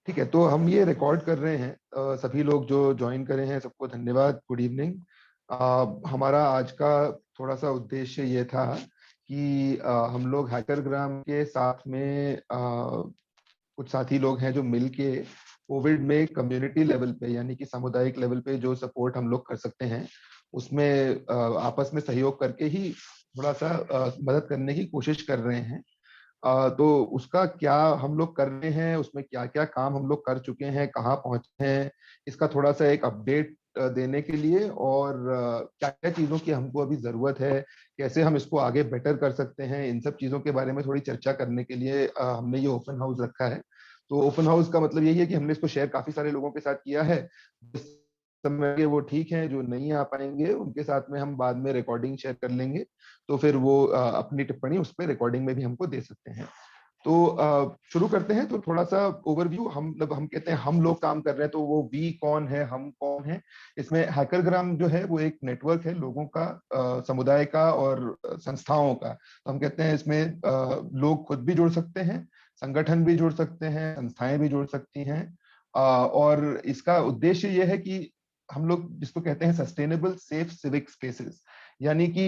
ठीक है, तो हम ये रिकॉर्ड कर रहे हैं। सभी लोग जो ज्वाइन करे हैं सबको धन्यवाद, गुड इवनिंग। हमारा आज का थोड़ा सा उद्देश्य ये था कि हम लोग हैकरग्राम के साथ में कुछ साथी लोग हैं जो मिलके कोविड में कम्युनिटी लेवल पे यानी कि सामुदायिक लेवल पे जो सपोर्ट हम लोग कर सकते हैं उसमें आपस में सहयोग करके ही थोड़ा सा मदद करने की कोशिश कर रहे हैं। तो उसका क्या हम लोग कर रहे हैं, उसमें क्या क्या काम हम लोग कर चुके हैं, कहाँ पहुंचे हैं, इसका थोड़ा सा एक अपडेट देने के लिए, और क्या क्या चीज़ों की हमको अभी ज़रूरत है, कैसे हम इसको आगे बेटर कर सकते हैं, इन सब चीज़ों के बारे में थोड़ी चर्चा करने के लिए हमने ये ओपन हाउस रखा है। तो ओपन हाउस का मतलब यही है कि हमने इसको शेयर काफ़ी सारे लोगों के साथ किया है। जिस समय के वो ठीक है, जो नहीं आ पाएंगे उनके साथ में हम बाद में रिकॉर्डिंग शेयर कर लेंगे, तो फिर वो अपनी टिप्पणी उस पर रिकॉर्डिंग में भी हमको दे सकते हैं। तो शुरू करते हैं। तो थोड़ा सा ओवरव्यू, हम जब हम कहते हैं हम लोग काम कर रहे हैं तो वो वी कौन है, हम कौन है। इसमें हैकरग्राम जो है वो एक नेटवर्क है लोगों का, समुदाय का और संस्थाओं का। तो हम कहते हैं इसमें लोग खुद भी जुड़ सकते हैं, संगठन भी जुड़ सकते हैं, संस्थाएं भी जुड़ सकती हैं। और इसका उद्देश्य ये है कि हम लोग जिसको कहते हैं सस्टेनेबल सेफ सिविक स्पेसेस, यानी कि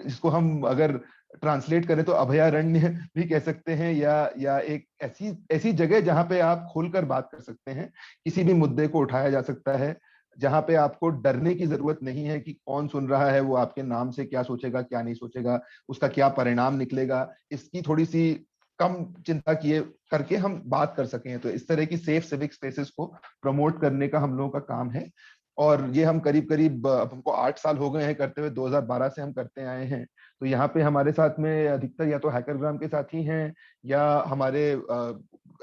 इसको हम अगर ट्रांसलेट करें तो अभयारण्य भी कह सकते हैं, या एक ऐसी ऐसी जगह जहां पे आप खुलकर बात कर सकते हैं, किसी भी मुद्दे को उठाया जा सकता है, जहां पे आपको डरने की जरूरत नहीं है कि कौन सुन रहा है, वो आपके नाम से क्या सोचेगा क्या नहीं सोचेगा, उसका क्या परिणाम निकलेगा, इसकी थोड़ी सी कम चिंता किए करके हम बात कर सकें। तो इस तरह की सेफ सिविक स्पेसेस को प्रमोट करने का हम लोगों का काम है। और ये हम करीब करीब, अब हमको 8 साल हो गए हैं करते हुए, 2012 से हम करते आए हैं। तो यहाँ पे हमारे साथ में अधिकतर या तो हैकरग्राम के साथी हैं, या हमारे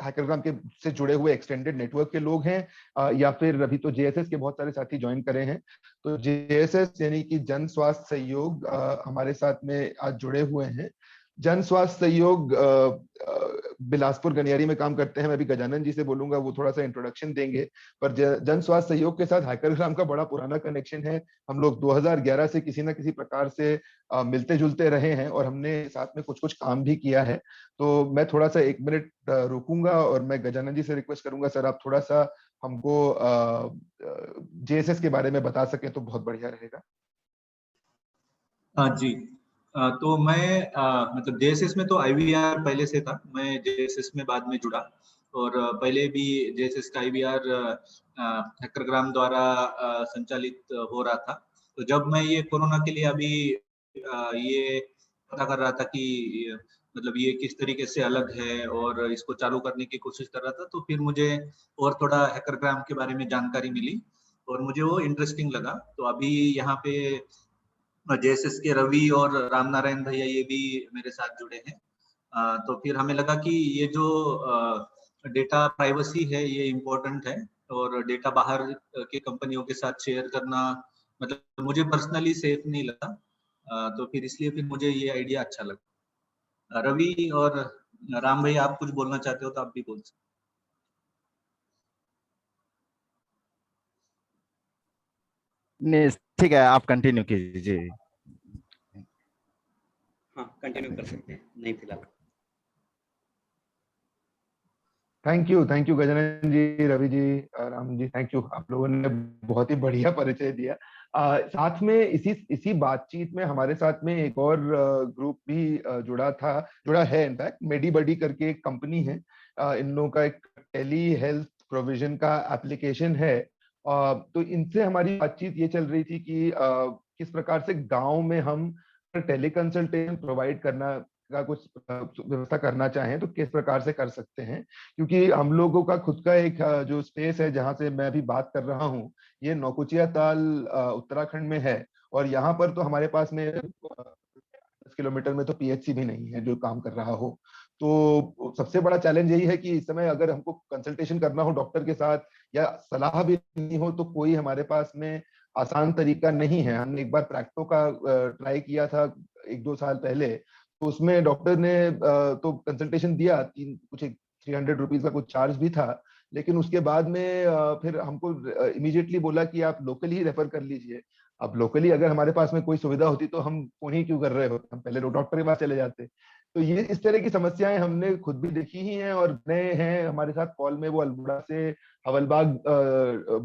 हैकरग्राम के से जुड़े हुए एक्सटेंडेड नेटवर्क के लोग हैं, या फिर अभी तो जेएसएस के बहुत सारे साथी ज्वाइन करे हैं। तो जेएसएस यानी कि जन स्वास्थ्य सहयोग हमारे साथ में आज जुड़े हुए हैं। जन स्वास्थ्य सहयोग बिलासपुर गनियारी में काम करते हैं। मैं अभी गजानन जी से बोलूंगा, वो थोड़ा सा इंट्रोडक्शन देंगे। पर जन स्वास्थ्य सहयोग के साथ हैकरग्राम का बड़ा पुराना कनेक्शन है। हम लोग 2011 से किसी ना किसी प्रकार से मिलते जुलते रहे हैं, और हमने साथ में कुछ कुछ काम भी किया है। तो मैं थोड़ा सा 1 मिनट रुकूंगा और मैं गजानन जी से रिक्वेस्ट करूंगा, सर आप थोड़ा सा हमको जेएसएस के बारे में बता सकें तो बहुत बढ़िया रहेगा। हाँ जी। तो मैं मतलब जेएसएस में तो आईवीआर पहले से था, मैं जेएसएस में बाद में जुड़ा। और पहले भी जेएसएस का आईवीआर हैकरग्राम द्वारा संचालित हो रहा था। तो जब मैं ये कोरोना के लिए अभी ये पता कर रहा था कि मतलब ये किस तरीके से अलग है और इसको चालू करने की कोशिश कर रहा था, तो फिर मुझे और थोड़ा हैकरग्राम के बारे में जानकारी मिली और मुझे वो इंटरेस्टिंग लगा। तो अभी यहाँ पे जेएसएस के रवि और राम नारायण भैया ये भी मेरे साथ जुड़े हैं। तो फिर हमें लगा कि ये जो डेटा प्राइवेसी है ये इम्पोर्टेंट है, और डेटा बाहर के कंपनियों के साथ शेयर करना मतलब मुझे पर्सनली सेफ नहीं लगा। तो फिर इसलिए फिर मुझे ये आइडिया अच्छा लगा। रवि और राम भैया आप कुछ बोलना चाहते हो तो आप भी बोल सकते नहीं, ठीक है, आप कंटिन्यू कीजिए। हाँ, कंटिन्यू कर सकते हैं, नहीं फिलहाल। Thank you Gajanan ji, Ravi ji, Ram ji, thank you. आप लोगों ने बहुत ही बढ़िया परिचय दिया। साथ में इसी इसी बातचीत में हमारे साथ में एक और ग्रुप भी जुड़ा है। इनफैक्ट मेडी बडी करके एक कंपनी है, इन लोगों का एक टेली हेल्थ प्रोविजन का एप्लीकेशन है। तो इनसे हमारी बातचीत ये चल रही थी कि किस प्रकार से गांव में हम टेली कंसल्टेशन प्रोवाइड करना का कुछ व्यवस्था करना चाहें तो किस प्रकार से कर सकते हैं। क्योंकि हम लोगों का खुद का एक जो स्पेस है जहां से मैं अभी बात कर रहा हूँ, ये नौकुचिया ताल उत्तराखंड में है। और यहाँ पर तो हमारे पास में 10 किलोमीटर में तो पीएचसी भी नहीं है जो काम कर रहा हो। तो सबसे बड़ा चैलेंज यही है कि इस समय अगर हमको कंसल्टेशन करना हो डॉक्टर के साथ, या सलाह भी नहीं हो, तो कोई हमारे पास में आसान तरीका नहीं है। हमने एक बार प्रैक्टो का ट्राई किया था 1-2 साल पहले। तो उसमें डॉक्टर ने तो कंसल्टेशन दिया, कुछ 300 रुपीज का कुछ चार्ज भी था। लेकिन उसके बाद में फिर हमको इमीडिएटली बोला कि आप लोकली ही रेफर कर लीजिए। अब लोकली अगर हमारे पास में कोई सुविधा होती तो हम फोन ही क्यों कर रहे होते, हम पहले डॉक्टर के पास चले जाते। तो ये इस तरह की समस्याएं हमने खुद भी देखी ही हैं, और नए हैं हमारे साथ कॉल में, वो अल्मोड़ा से, हवलबाग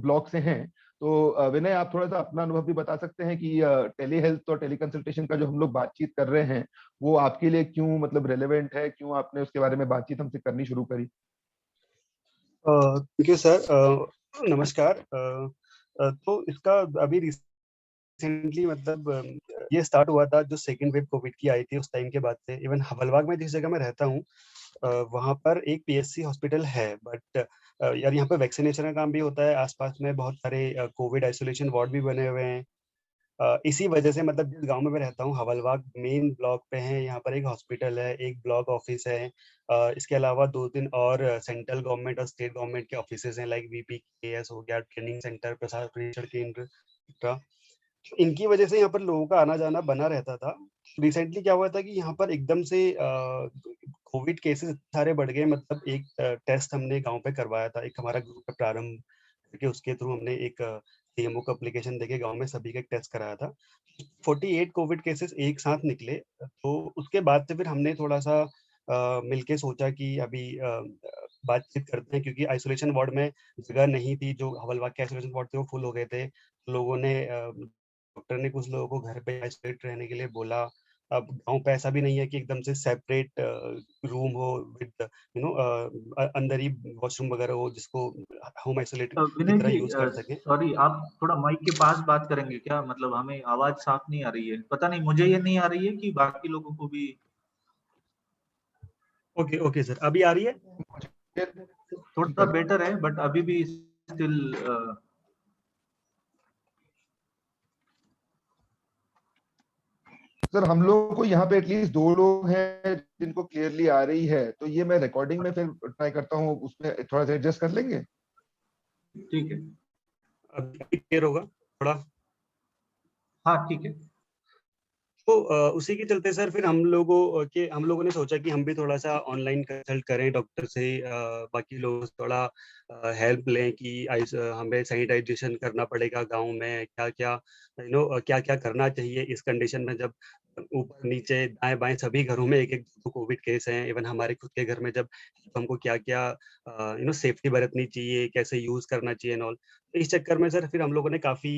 ब्लॉक से हैं। तो विनय, आप थोड़ा सा अपना अनुभव भी बता सकते हैं कि टेली हेल्थ और टेली कंसल्टेशन का जो हम लोग बातचीत कर रहे हैं, वो आपके लिए क्यों मतलब रेलेवेंट है, क्यों आपने उसके बारे में बातचीत हमसे करनी शुरू करी? Thank you sir. नमस्कार। तो इसका अभी रिसेंटली मतलब ये स्टार्ट हुआ था जो सेकेंड वेव कोविड की आई थी, उस टाइम के बाद से इवन हवलबाग में जिस जगह मैं रहता हूँ वहाँ पर एक पीएससी हॉस्पिटल है, बट यार यहाँ पे वैक्सीनेशन का काम भी होता है। आसपास में बहुत सारे कोविड आइसोलेशन वार्ड भी बने हुए हैं। इसी वजह से मतलब जिस गांव में मैं रहता हूँ हवलबाग मेन ब्लॉक पे है, यहाँ पर एक हॉस्पिटल है, एक ब्लॉक ऑफिस है। इसके अलावा 2-3 और सेंट्रल गवर्नमेंट और स्टेट गवर्नमेंट के ऑफिसेज हैं, लाइक VPKS हो गया, ट्रेनिंग सेंटर, प्रसार प्रशिक्षण केंद्र, एक्सेट्रा। इनकी वजह से यहाँ पर लोगों का आना जाना बना रहता था। रिसेंटली क्या हुआ था कि यहाँ पर एकदम से कोविड केसेस सारे बढ़ गए। मतलब एक टेस्ट हमने गांव पे करवाया था, एक हमारा ग्रुप प्रारंभ करके, उसके थ्रू हमने एक CMO का एप्लीकेशन देके गांव में सभी का एक टेस्ट कराया था। 48 कोविड केसेस एक साथ निकले। तो उसके बाद से फिर हमने थोड़ा सा मिलके सोचा कि अभी बातचीत करते हैं, क्योंकि आइसोलेशन वार्ड में जगह नहीं थी। जो हवलबाग के आइसोलेशन वार्ड थे वो फुल हो गए थे। लोगों ने डॉक्टर ने कुछ लोगों को घर पे आइसोलेट रहने के लिए बोला। अब गांव पे ऐसा भी नहीं है कि एकदम से सेपरेट रूम हो विद अंदर ही वॉशरूम वगैरह हो जिसको होम आइसोलेट की विनय तरह जी, यूज कर सकें। सॉरी, आप थोड़ा माइक के पास बात करेंगे क्या? मतलब हमें आवाज साफ नहीं आ रही है, पता नहीं मुझे ये नहीं आ रही है कि बाकी लोगों को भी। ओके ओके सर, अभी आ रही है? थोड़ा बेटर है, बट अभी भी स्टिल। सर, हम लोगों को यहाँ पे एटलीस्ट 2 लोग हैं जिनको क्लियरली आ रही है, तो ये मैं रिकॉर्डिंग में फिर ट्राई करता हूँ, उसमें थोड़ा सा एडजस्ट कर लेंगे। ठीक है। अभी क्लियर होगा थोड़ा? हाँ, ठीक है। तो उसी के चलते सर फिर हम लोगों ने सोचा कि हम भी थोड़ा सा ऑनलाइन कंसल्ट करें डॉक्टर से, बाकी लोगों से थोड़ा हेल्प लें कि हमें सैनिटाइजेशन करना पड़ेगा गांव में, क्या क्या क्या क्या करना चाहिए इस कंडीशन में, जब ऊपर नीचे दाएं बाएं सभी घरों में एक एक दो कोविड केस हैं। इवन हमारे खुद के घर में जब हमको क्या क्या सेफ्टी बरतनी चाहिए, कैसे यूज करना चाहिए नॉल। इस चक्कर में सर फिर हम लोगों ने काफी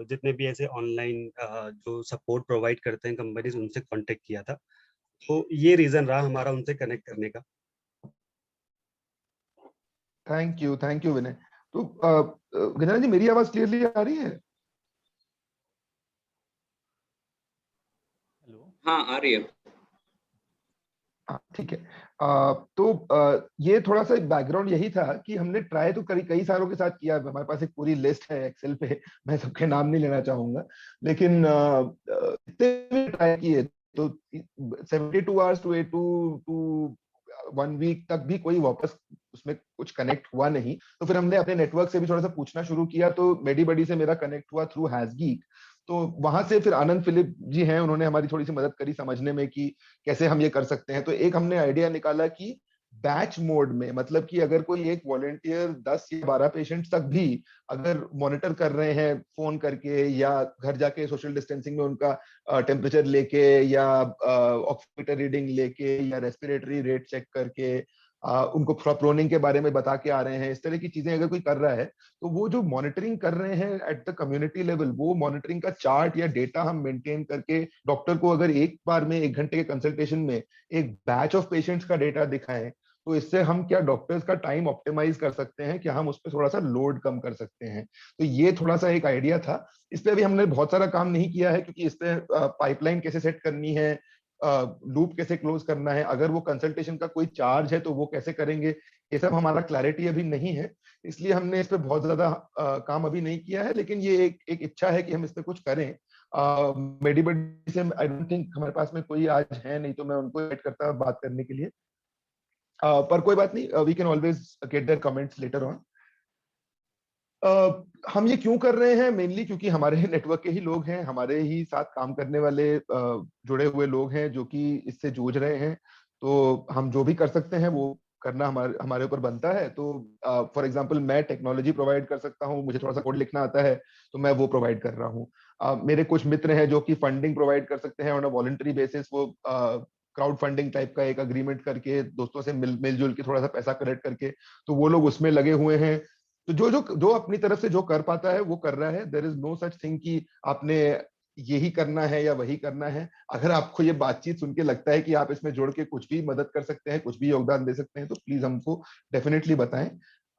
जितने भी ऐसे ऑनलाइन जो सपोर्ट प्रोवाइड करते हैं कंपनीज, उनसे कांटेक्ट किया था। तो ये रीजन रहा हमारा उनसे कनेक्ट करने का। थैंक यू विनय। तो गजानन जी, मेरी आवाज क्लियरली आ रही है? हेलो। हाँ, आ रही है। हाँ, ठीक है। तो ये थोड़ा सा बैकग्राउंड यही था कि हमने ट्राई तो कई कई सारों के साथ किया। हमारे पास एक पूरी लिस्ट है एक्सेल पे, मैं सबके नाम नहीं लेना चाहूंगा, लेकिन इतने भी ट्राई किए तो 72 आवर्स टू 1 वीक तक भी कोई वापस उसमें कुछ कनेक्ट हुआ नहीं। तो फिर हमने अपने नेटवर्क से भी थोड़ा सा पूछना शुरू किया, तो मेडी बडी से मेरा कनेक्ट हुआ थ्रू हैजगीक। तो वहां से फिर आनंद फिलिप जी हैं, उन्होंने हमारी थोड़ी सी मदद करी समझने में कि कैसे हम ये कर सकते हैं। तो एक हमने आइडिया निकाला कि बैच मोड में, मतलब कि अगर कोई एक वॉलेंटियर 10 या 12 पेशेंट्स तक भी अगर मॉनिटर कर रहे हैं फोन करके, या घर जाके सोशल डिस्टेंसिंग में उनका टेम्परेचर लेके, या ऑक्सीमीटर रीडिंग लेके, या रेस्पिरेटरी रेट चेक करके, उनको थोड़ा प्रोनिंग के बारे में बता के आ रहे हैं, इस तरह की चीजें अगर कोई कर रहा है, तो वो जो मॉनिटरिंग कर रहे हैं एट द कम्युनिटी लेवल, वो मॉनिटरिंग का चार्ट या डेटा हम मेंटेन करके डॉक्टर को अगर एक बार में 1 घंटे के कंसल्टेशन में एक बैच ऑफ पेशेंट्स का डेटा दिखाएं, तो इससे हम क्या डॉक्टर्स का टाइम ऑप्टिमाइज कर सकते हैं, क्या हम उस पर थोड़ा सा लोड कम कर सकते हैं। तो ये थोड़ा सा एक आइडिया था। इस पे अभी हमने बहुत सारा काम नहीं किया है, क्योंकि इस पे पाइपलाइन कैसे सेट करनी है, लूप कैसे क्लोज करना है, अगर वो कंसल्टेशन का कोई चार्ज है तो वो कैसे करेंगे, ये सब हमारा क्लैरिटी अभी नहीं है। इसलिए हमने इस पे बहुत ज्यादा काम अभी नहीं किया है, लेकिन ये एक इच्छा है कि हम इस पे कुछ करें। मेडिबडी से आई डोंट थिंक हमारे पास में कोई आज है, नहीं तो मैं उनको इनवाइट करता बात करने के लिए। पर कोई बात नहीं, we can always get their comments later on. हम ये क्यों कर रहे हैं? मेनली क्योंकि हमारे नेटवर्क के ही लोग हैं, हमारे ही साथ काम करने वाले जुड़े हुए लोग हैं जो कि इससे जूझ रहे हैं। तो हम जो भी कर सकते हैं वो करना हमारे हमारे ऊपर बनता है। तो फॉर एग्जांपल, मैं टेक्नोलॉजी प्रोवाइड कर सकता हूँ, मुझे थोड़ा सा कोड लिखना आता है, तो मैं वो प्रोवाइड कर रहा हूँ। मेरे कुछ मित्र हैं जो कि फंडिंग प्रोवाइड कर सकते हैं ऑन अ वॉलंटरी बेसिस, वो क्राउड फंडिंग टाइप का एक अग्रीमेंट करके दोस्तों से मिलजुल के थोड़ा सा पैसा कलेक्ट करके, तो वो लोग उसमें लगे हुए हैं। तो जो अपनी तरफ से जो कर पाता है वो कर रहा है। There is no such thing कि आपने यही करना है या वही करना है। अगर आपको ये बातचीत सुन के लगता है कि आप इसमें जुड़ के कुछ भी मदद कर सकते हैं, कुछ भी योगदान दे सकते हैं, तो प्लीज हमको डेफिनेटली बताएं।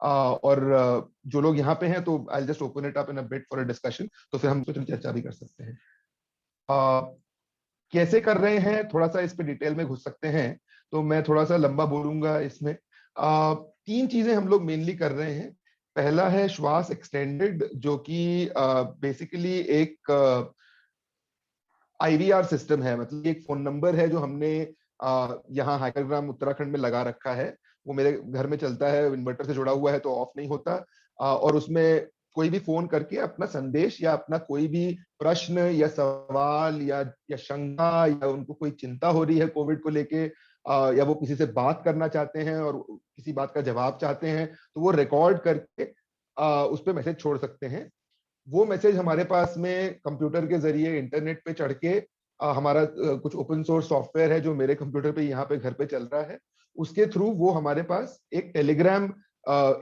और जो लोग यहाँ पे हैं तो I just open it up in a bit for a discussion, तो फिर हम कुछ चर्चा भी कर सकते हैं। कैसे कर रहे हैं, थोड़ा सा इस पे डिटेल में घुस सकते हैं, तो मैं थोड़ा सा लंबा बोलूंगा इसमें। 3 चीजें हम लोग मेनली कर रहे हैं। पहला है श्वास एक्सटेंडेड, जो कि बेसिकली एक IVR सिस्टम है। मतलब एक फोन नंबर है जो हमने यहाँ हैकरग्राम उत्तराखंड में लगा रखा है। वो मेरे घर में चलता है, इन्वर्टर से जुड़ा हुआ है तो ऑफ नहीं होता। और उसमें कोई भी फोन करके अपना संदेश या अपना कोई भी प्रश्न या सवाल या शंका, या उनको कोई चिंता हो रही है कोविड को लेके, या वो किसी से बात करना चाहते हैं और किसी बात का जवाब चाहते हैं, तो वो रिकॉर्ड करके उस पर मैसेज छोड़ सकते हैं। वो मैसेज हमारे पास में कंप्यूटर के जरिए इंटरनेट पे चढ़ के हमारा कुछ ओपन सोर्स सॉफ्टवेयर है जो मेरे कंप्यूटर पे यहाँ पे घर पे चल रहा है, उसके थ्रू वो हमारे पास एक टेलीग्राम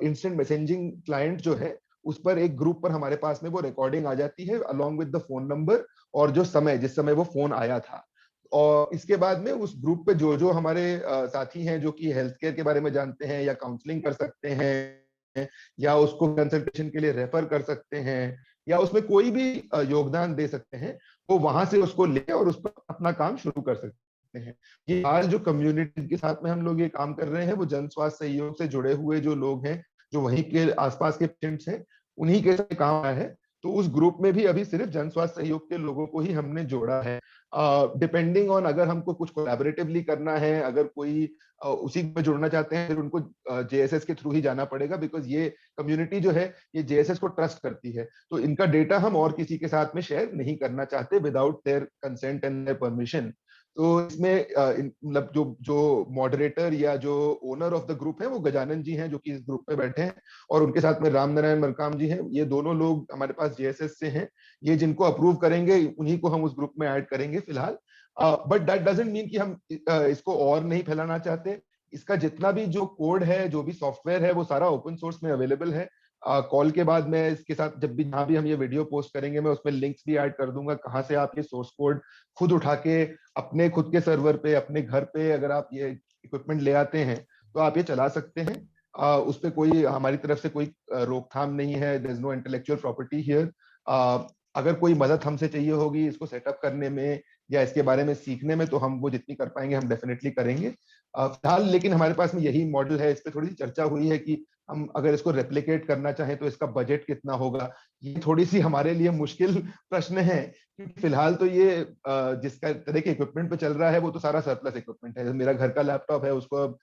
इंस्टेंट मैसेजिंग क्लाइंट जो है उस पर एक ग्रुप पर हमारे पास में वो रिकॉर्डिंग आ जाती है along with the phone number और जो समय जिस समय वो फोन आया था। और इसके बाद में उस ग्रुप पे जो जो हमारे साथी हैं जो कि हेल्थ केयर के बारे में जानते हैं या काउंसलिंग कर सकते हैं या उसको कंसल्टेशन के लिए रेफर कर सकते हैं या उसमें कोई भी योगदान दे सकते हैं, वो वहां से उसको ले और उस पर अपना काम शुरू कर सकते हैं। ये आज जो कम्युनिटी के साथ में हम लोग ये काम कर रहे हैं वो जन स्वास्थ्य सहयोग से जुड़े हुए जो लोग हैं, जो वहीं के आसपास के पेशेंट्स हैं, उन्हीं के साथ काम आया है। तो उस ग्रुप में भी अभी सिर्फ जन स्वास्थ्य सहयोग के लोगों को ही हमने जोड़ा है। डिपेंडिंग ऑन अगर हमको कुछ कोलैबोरेटिवली करना है, अगर कोई उसी में जुड़ना चाहते हैं, फिर उनको JSS के थ्रू ही जाना पड़ेगा, बिकॉज ये कम्युनिटी जो है ये JSS को ट्रस्ट करती है। तो इनका डेटा हम और किसी के साथ में शेयर नहीं करना चाहते without their consent and their permission. तो इसमें मतलब जो मॉडरेटर या जो ओनर ऑफ द ग्रुप है वो गजानन जी हैं जो कि इस ग्रुप में बैठे हैं, और उनके साथ में राम नारायण मरकाम जी हैं। ये दोनों लोग हमारे पास JSS से हैं। ये जिनको अप्रूव करेंगे उन्हीं को हम उस ग्रुप में ऐड करेंगे फिलहाल। बट दैट डजंट मीन कि हम इसको और नहीं फैलाना चाहते। इसका जितना भी जो कोड है, जो भी सॉफ्टवेयर है, वो सारा ओपन सोर्स में अवेलेबल है। कॉल के बाद मैं इसके साथ जब भी जहां भी हम ये वीडियो पोस्ट करेंगे मैं उसमें लिंक्स भी ऐड कर दूंगा, कहाँ से आप ये सोर्स कोड खुद उठा के अपने खुद के सर्वर पे अपने घर पे अगर आप ये इक्विपमेंट ले आते हैं तो आप ये चला सकते हैं। उस पर कोई हमारी तरफ से कोई रोकथाम नहीं है। There is no intellectual property here. अगर कोई मदद हमसे चाहिए होगी इसको सेटअप करने में या इसके बारे में सीखने में, तो हम वो जितनी कर पाएंगे हम डेफिनेटली करेंगे। फिलहाल लेकिन हमारे पास में यही मॉडल है। इस पर थोड़ी सी चर्चा हुई है कि हम अगर इसको रेप्लिकेट करना चाहें तो इसका बजट कितना होगा। ये थोड़ी सी हमारे लिए मुश्किल प्रश्न है, क्योंकि फिलहाल तो ये जिसका तरह के इक्विपमेंट पे चल रहा है वो तो सारा सरप्लस इक्विपमेंट है। मेरा घर का लैपटॉप है, उसको अब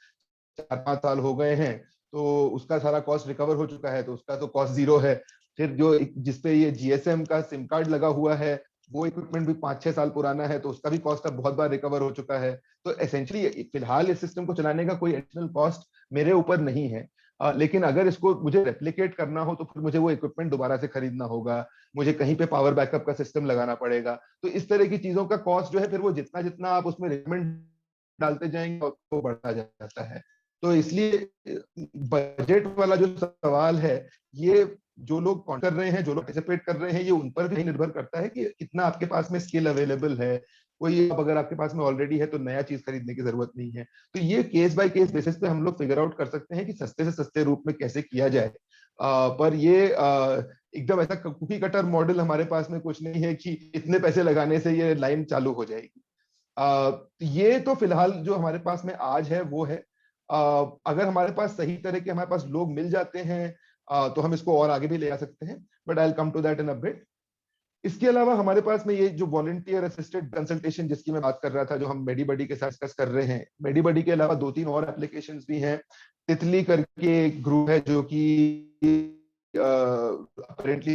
4-5 साल हो गए हैं, तो उसका सारा कॉस्ट रिकवर हो चुका है, तो उसका तो कॉस्ट जीरो है। फिर जो जिसपे ये GSM का सिम कार्ड लगा हुआ है वो इक्विपमेंट भी 5-6 साल पुराना है, तो उसका भी कॉस्ट अब बहुत बार रिकवर हो चुका है। तो एसेंशियली फिलहाल इस सिस्टम को चलाने का कोई एडिशनल कॉस्ट मेरे ऊपर नहीं है। लेकिन अगर इसको मुझे रेप्लिकेट करना हो तो फिर मुझे वो इक्विपमेंट दोबारा से खरीदना होगा, मुझे कहीं पे पावर बैकअप का सिस्टम लगाना पड़ेगा। तो इस तरह की चीजों का कॉस्ट जो है फिर वो जितना जितना आप उसमें रिक्वायरमेंट डालते जाएंगे वो बढ़ता जाता है। तो इसलिए बजट वाला जो सवाल है, ये जो लोग कर रहे हैं, जो लोग पार्टिसिपेट कर रहे हैं, ये उन पर भी निर्भर करता है कि कितना आपके पास में स्किल अवेलेबल है। कोई अगर आपके पास में ऑलरेडी है तो नया चीज खरीदने की जरूरत नहीं है। तो ये केस बाय केस बेसिस पे हम लोग फिगर आउट कर सकते हैं कि सस्ते से सस्ते रूप में कैसे किया जाए। पर ये एकदम ऐसा कुकी कटर मॉडल हमारे पास में कुछ नहीं है कि इतने पैसे लगाने से ये लाइन चालू हो जाएगी। ये तो फिलहाल जो हमारे पास में आज है वो है। अगर हमारे पास सही तरह के हमारे पास लोग मिल जाते हैं तो हम इसको और आगे भी ले आ सकते हैं, but I will come to that in a bit. इसके अलावा हमारे पास में ये जो वॉलंटियर असिस्टेड कंसल्टेशन जिसकी मैं बात कर रहा था, जो हम मेडीबडी के साथ डिस्कस कर रहे हैं, मेडीबडी के अलावा 2-3 और एप्लीकेशंस भी हैं। तितली करके एक ग्रुप है जो कि अपेरेंटली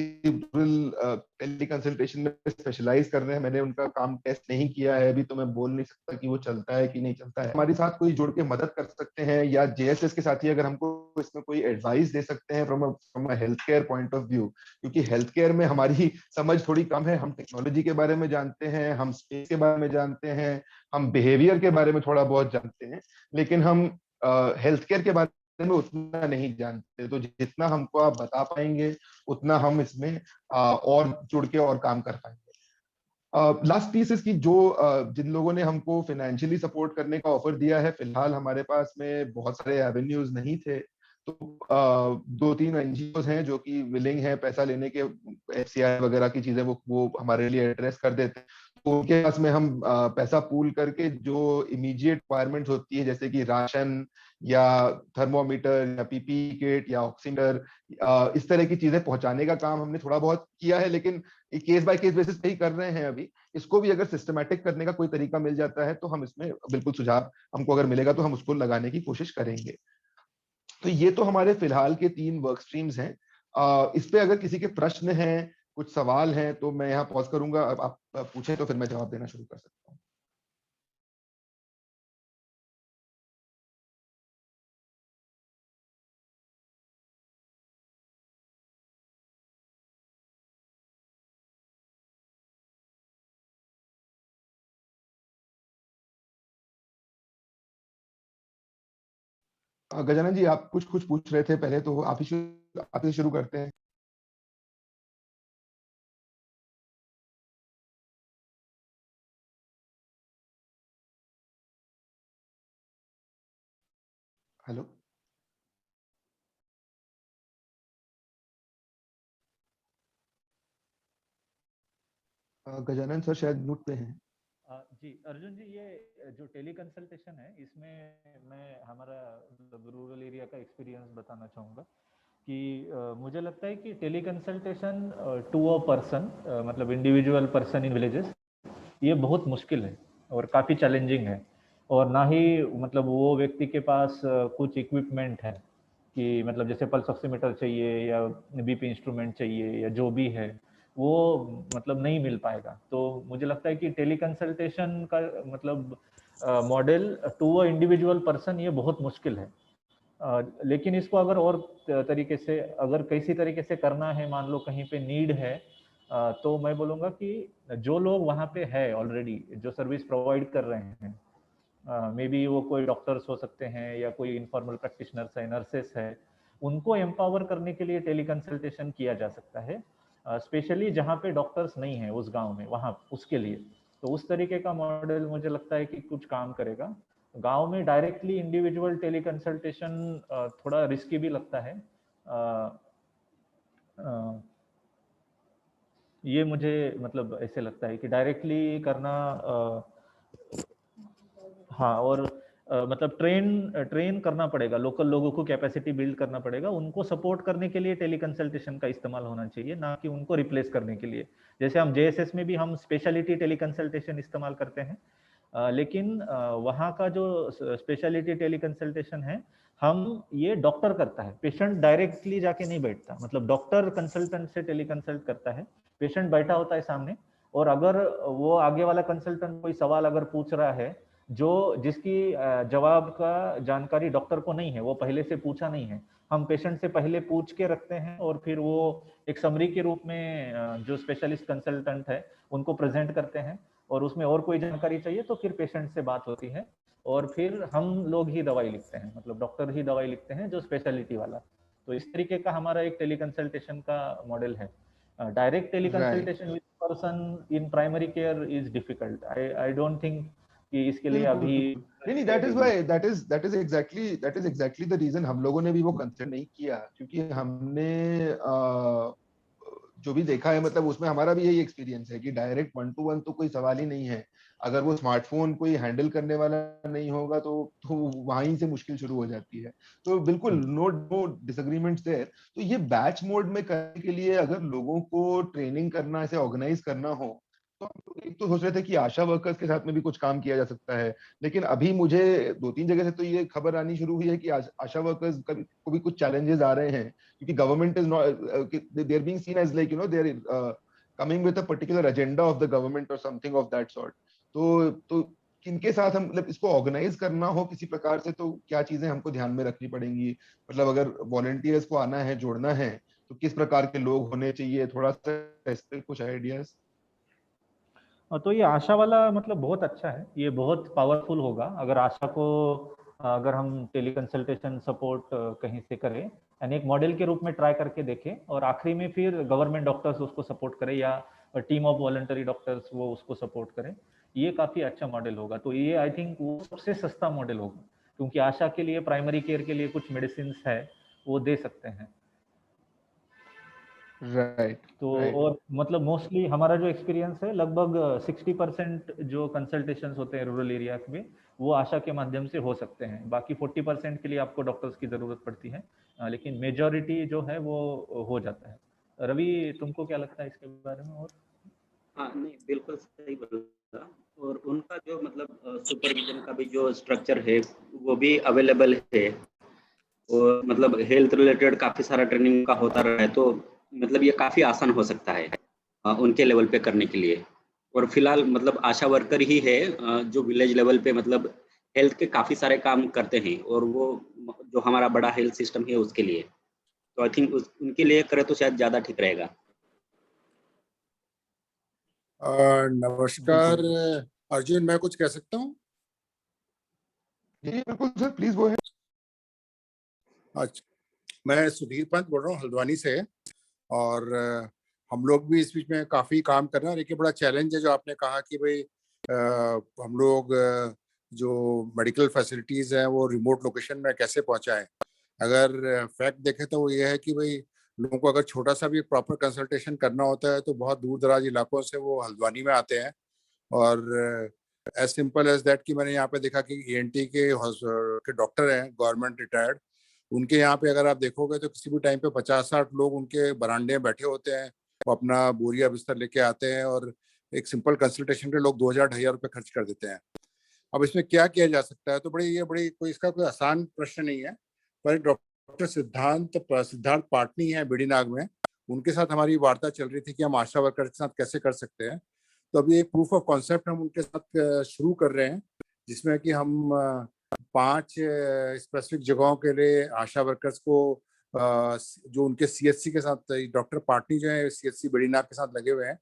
टेली कंसल्टेशन में स्पेशलाइज कर रहे हैं। मैंने उनका काम टेस्ट नहीं किया है अभी, तो मैं बोल नहीं सकता कि वो चलता है कि नहीं चलता है। हमारे साथ कोई जुड़ के मदद कर सकते हैं, या जेएसएस के साथी अगर हमको इसमें कोई एडवाइस दे सकते हैं from a health care point of view, क्योंकि हेल्थ केयर में हमारी समझ थोड़ी कम है। हम टेक्नोलॉजी के बारे में जानते हैं, हम स्पेस के बारे में जानते हैं, हम बिहेवियर के बारे में थोड़ा बहुत जानते हैं, लेकिन हम हेल्थ केयर के बारे में उतना नहीं जानते। तो जितना हमको आप बता पाएंगे उतना हम इसमें और जुड़ के और काम कर पाएंगे। लास्ट पीस इसकी, जो जिन लोगों ने हमको फाइनेंशियली सपोर्ट करने का ऑफर दिया है, फिलहाल हमारे पास में बहुत सारे एवेन्यूज नहीं थे, तो 2-3 एनजीओ हैं जो कि विलिंग है पैसा लेने के, एफसीआई वगैरह की चीजें वो हमारे लिए एड्रेस कर देते हैं। तो उनके पास में हम पैसा पूल करके जो इमीडिएट रिक्वायरमेंट्स होती है, जैसे कि राशन या थर्मोमीटर या पीपी किट या ऑक्सीमीटर, इस तरह की चीजें पहुंचाने का काम हमने थोड़ा बहुत किया है, लेकिन केस बाय केस बेसिस पे ही कर रहे हैं अभी। इसको भी अगर सिस्टमैटिक करने का कोई तरीका मिल जाता है तो हम इसमें बिल्कुल सुझाव हमको अगर मिलेगा तो हम उसको लगाने की कोशिश करेंगे। तो ये तो हमारे फिलहाल के 3 वर्क स्ट्रीम्स हैं। इस पे अगर किसी के प्रश्न हैं, कुछ सवाल हैं, तो मैं यहाँ पॉज करूंगा। अब आप पूछें तो फिर मैं जवाब देना शुरू कर सकता हूँ। गजानन जी, आप कुछ कुछ पूछ रहे थे पहले, तो आप ही शुरू करते हैं। हेलो गजानन सर शायद म्यूट पे हैं। जी अर्जुन जी, ये जो टेली कंसल्टेशन है, इसमें मैं हमारा रूरल एरिया का एक्सपीरियंस बताना चाहूँगा कि मुझे लगता है कि teleconsultation to a person, मतलब इंडिविजुअल पर्सन इन विलेजेस, ये बहुत मुश्किल है और काफ़ी चैलेंजिंग है। और ना ही मतलब वो व्यक्ति के पास कुछ इक्विपमेंट है कि मतलब जैसे पल्स ऑक्सीमीटर चाहिए या बीपी इंस्ट्रूमेंट चाहिए या जो भी है, वो मतलब नहीं मिल पाएगा। तो मुझे लगता है कि टेली कंसल्टेशन का मतलब model to a individual person ये बहुत मुश्किल है। लेकिन इसको अगर और तरीके से, अगर किसी तरीके से करना है, मान लो कहीं पे नीड है, तो मैं बोलूँगा कि जो लोग वहाँ पे है ऑलरेडी, जो सर्विस प्रोवाइड कर रहे हैं, मे बी वो कोई डॉक्टर्स हो सकते हैं या कोई इनफॉर्मल प्रैक्टिशनर्स है, नर्सेस है, उनको एम्पावर करने के लिए टेली कंसल्टेशन किया जा सकता है, स्पेशली जहाँ पे डॉक्टर्स नहीं है उस गांव में, वहाँ उसके लिए। तो उस तरीके का मॉडल मुझे लगता है कि कुछ काम करेगा। गांव में डायरेक्टली इंडिविजुअल टेली कंसल्टेशन थोड़ा रिस्की भी लगता है। ये मुझे मतलब ऐसे लगता है कि डायरेक्टली करना, हाँ, और मतलब ट्रेन करना पड़ेगा, लोकल लोगों को कैपेसिटी बिल्ड करना पड़ेगा, उनको सपोर्ट करने के लिए टेली कंसल्टेशन का इस्तेमाल होना चाहिए, ना कि उनको रिप्लेस करने के लिए। जैसे हम जेएसएस में भी हम स्पेशलिटी टेली कंसल्टेशन इस्तेमाल करते हैं, लेकिन वहाँ का जो स्पेशलिटी टेली कंसल्टेशन है, हम ये डॉक्टर करता है, पेशेंट डायरेक्टली जाके नहीं बैठता, मतलब डॉक्टर कंसल्टेंट से टेली कंसल्ट करता है, पेशेंट बैठा होता है सामने, और अगर वो आगे वाला कंसल्टेंट कोई सवाल अगर पूछ रहा है जो जिसकी जवाब का जानकारी डॉक्टर को नहीं है, वो पहले से पूछा नहीं है, हम पेशेंट से पहले पूछ के रखते हैं, और फिर वो एक समरी के रूप में जो स्पेशलिस्ट कंसल्टेंट है उनको प्रेजेंट करते हैं, और उसमें और कोई जानकारी चाहिए तो फिर पेशेंट से बात होती है, और फिर हम लोग ही दवाई लिखते हैं, मतलब डॉक्टर ही दवाई लिखते हैं जो स्पेशलिटी वाला। तो इस तरीके का हमारा एक टेली कंसल्टेशन का मॉडल है। Direct teleconsultation with person in primary care is difficult. I don't think कि इसके लिए अभी नहीं, that is exactly the reason हम लोगों ने भी वो कंसिडर नहीं किया, क्योंकि हमने जो भी देखा है, मतलब उसमें हमारा भी यही एक्सपीरियंस है कि डायरेक्ट 1-to-1 तो कोई सवाल ही नहीं है। अगर वो स्मार्टफोन कोई हैंडल करने वाला नहीं होगा तो वहीं से मुश्किल शुरू हो जाती है। तो बिल्कुल नो डिसएग्रीमेंट्स देयर। तो ये बैच मोड में करने के लिए अगर लोगों को ट्रेनिंग करना, ऐसे ऑर्गेनाइज करना हो, तो हम लोग एक तो सोच रहे थे कि आशा वर्कर्स के साथ में भी कुछ काम किया जा सकता है, लेकिन अभी मुझे 2-3 जगह से तो ये खबर आनी शुरू हुई है कि आशा वर्कर्स को भी कुछ चैलेंजेस आ रहे हैं, क्योंकि government is not, they are being seen as like they are coming with a particular agenda of the government और समथिंग ऑफ दैट सॉर्ट। तो किनके साथ हम मतलब इसको ऑर्गेनाइज करना हो किसी प्रकार से, तो क्या चीजें हमको ध्यान में रखनी पड़ेंगी? मतलब अगर वॉलंटियर्स को आना है, जोड़ना है, तो किस प्रकार के लोग होने चाहिए? थोड़ा सा इस पे कुछ आइडियाज। तो ये आशा वाला मतलब बहुत अच्छा है, ये बहुत पावरफुल होगा अगर आशा को अगर हम टेली कंसल्टेशन सपोर्ट कहीं से करें यानी एक मॉडल के रूप में ट्राई करके देखें, और आखिरी में फिर गवर्नमेंट डॉक्टर्स उसको सपोर्ट करें या टीम ऑफ वॉलंटरी डॉक्टर्स वो उसको सपोर्ट करें, ये काफ़ी अच्छा मॉडल होगा। तो ये आई थिंक वो सबसे सस्ता मॉडल होगा, क्योंकि आशा के लिए प्राइमरी केयर के लिए कुछ मेडिसिन है वो दे सकते हैं। राइट। तो और मतलब मोस्टली हमारा जो एक्सपीरियंस है लगभग 60% जो कंसल्टेशंस होते हैं रूरल एरिया में वो आशा के माध्यम से हो सकते हैं, बाकी 40% के लिए आपको डॉक्टर्स की ज़रूरत पड़ती है, लेकिन मेजॉरिटी जो है वो हो जाता है। रवि, तुमको क्या लगता है इसके बारे में? और हाँ, नहीं बिल्कुल सही बोला। और उनका जो मतलब सुपरविजन का भी जो स्ट्रक्चर है वो भी अवेलेबल है, और मतलब हेल्थ रिलेटेड काफ़ी सारा ट्रेनिंग का होता रहा है, तो मतलब ये काफ़ी आसान हो सकता है उनके लेवल पे करने के लिए। और फिलहाल मतलब आशा वर्कर ही है जो विलेज लेवल पे मतलब हेल्थ के काफ़ी सारे काम करते हैं, और वो जो हमारा बड़ा हेल्थ सिस्टम है उसके लिए, तो आई थिंक उनके लिए करे तो शायद ज़्यादा ठीक रहेगा। नमस्कार अर्जुन, मैं कुछ कह सकता हूँ? जी बिल्कुल सर, प्लीज गो अहेड। अच्छा, मैं सुधीर पंत बोल रहा हूँ हल्द्वानी से। और हम लोग भी इस बीच में काफी काम कर रहे हैं। देखिए, बड़ा चैलेंज है जो आपने कहा कि भाई हम लोग जो मेडिकल फैसिलिटीज हैं वो रिमोट लोकेशन में कैसे पहुंचाएं। अगर फैक्ट देखें तो वो ये है कि भाई लोगों को अगर छोटा सा भी प्रॉपर कंसल्टेशन करना होता है तो बहुत दूर दराज इलाकों से वो हल्द्वानी में आते हैं। और एज सिंपल एज दैट कि मैंने यहाँ पे देखा कि ईएनटी के डॉक्टर हैं गवर्नमेंट रिटायर्ड, उनके यहाँ पे अगर आप देखोगे तो किसी भी टाइम पे 50-60 लोग उनके बरामदे में बैठे होते हैं। वो अपना बोरिया बिस्तर लेके आते हैं और एक सिंपल कंसल्टेशन के लोग 2,000-2,500 रुपये खर्च कर देते हैं। अब इसमें क्या किया जा सकता है? तो बड़ी कोई इसका कोई आसान प्रश्न नहीं है। पर डॉक्टर सिद्धार्थ पाटनी है बेड़ीनाग में, उनके साथ हमारी वार्ता चल रही थी कि हम आशा वर्कर के साथ कैसे कर सकते हैं। तो अभी एक प्रूफ ऑफ कॉन्सेप्ट हम उनके साथ शुरू कर रहे हैं, जिसमें कि हम 5 स्पेसिफिक जगहों के लिए आशा वर्कर्स को जो उनके सीएचसी के साथ, डॉक्टर पाटनी जो है सीएचसी बेड़ीनाग के साथ लगे हुए हैं,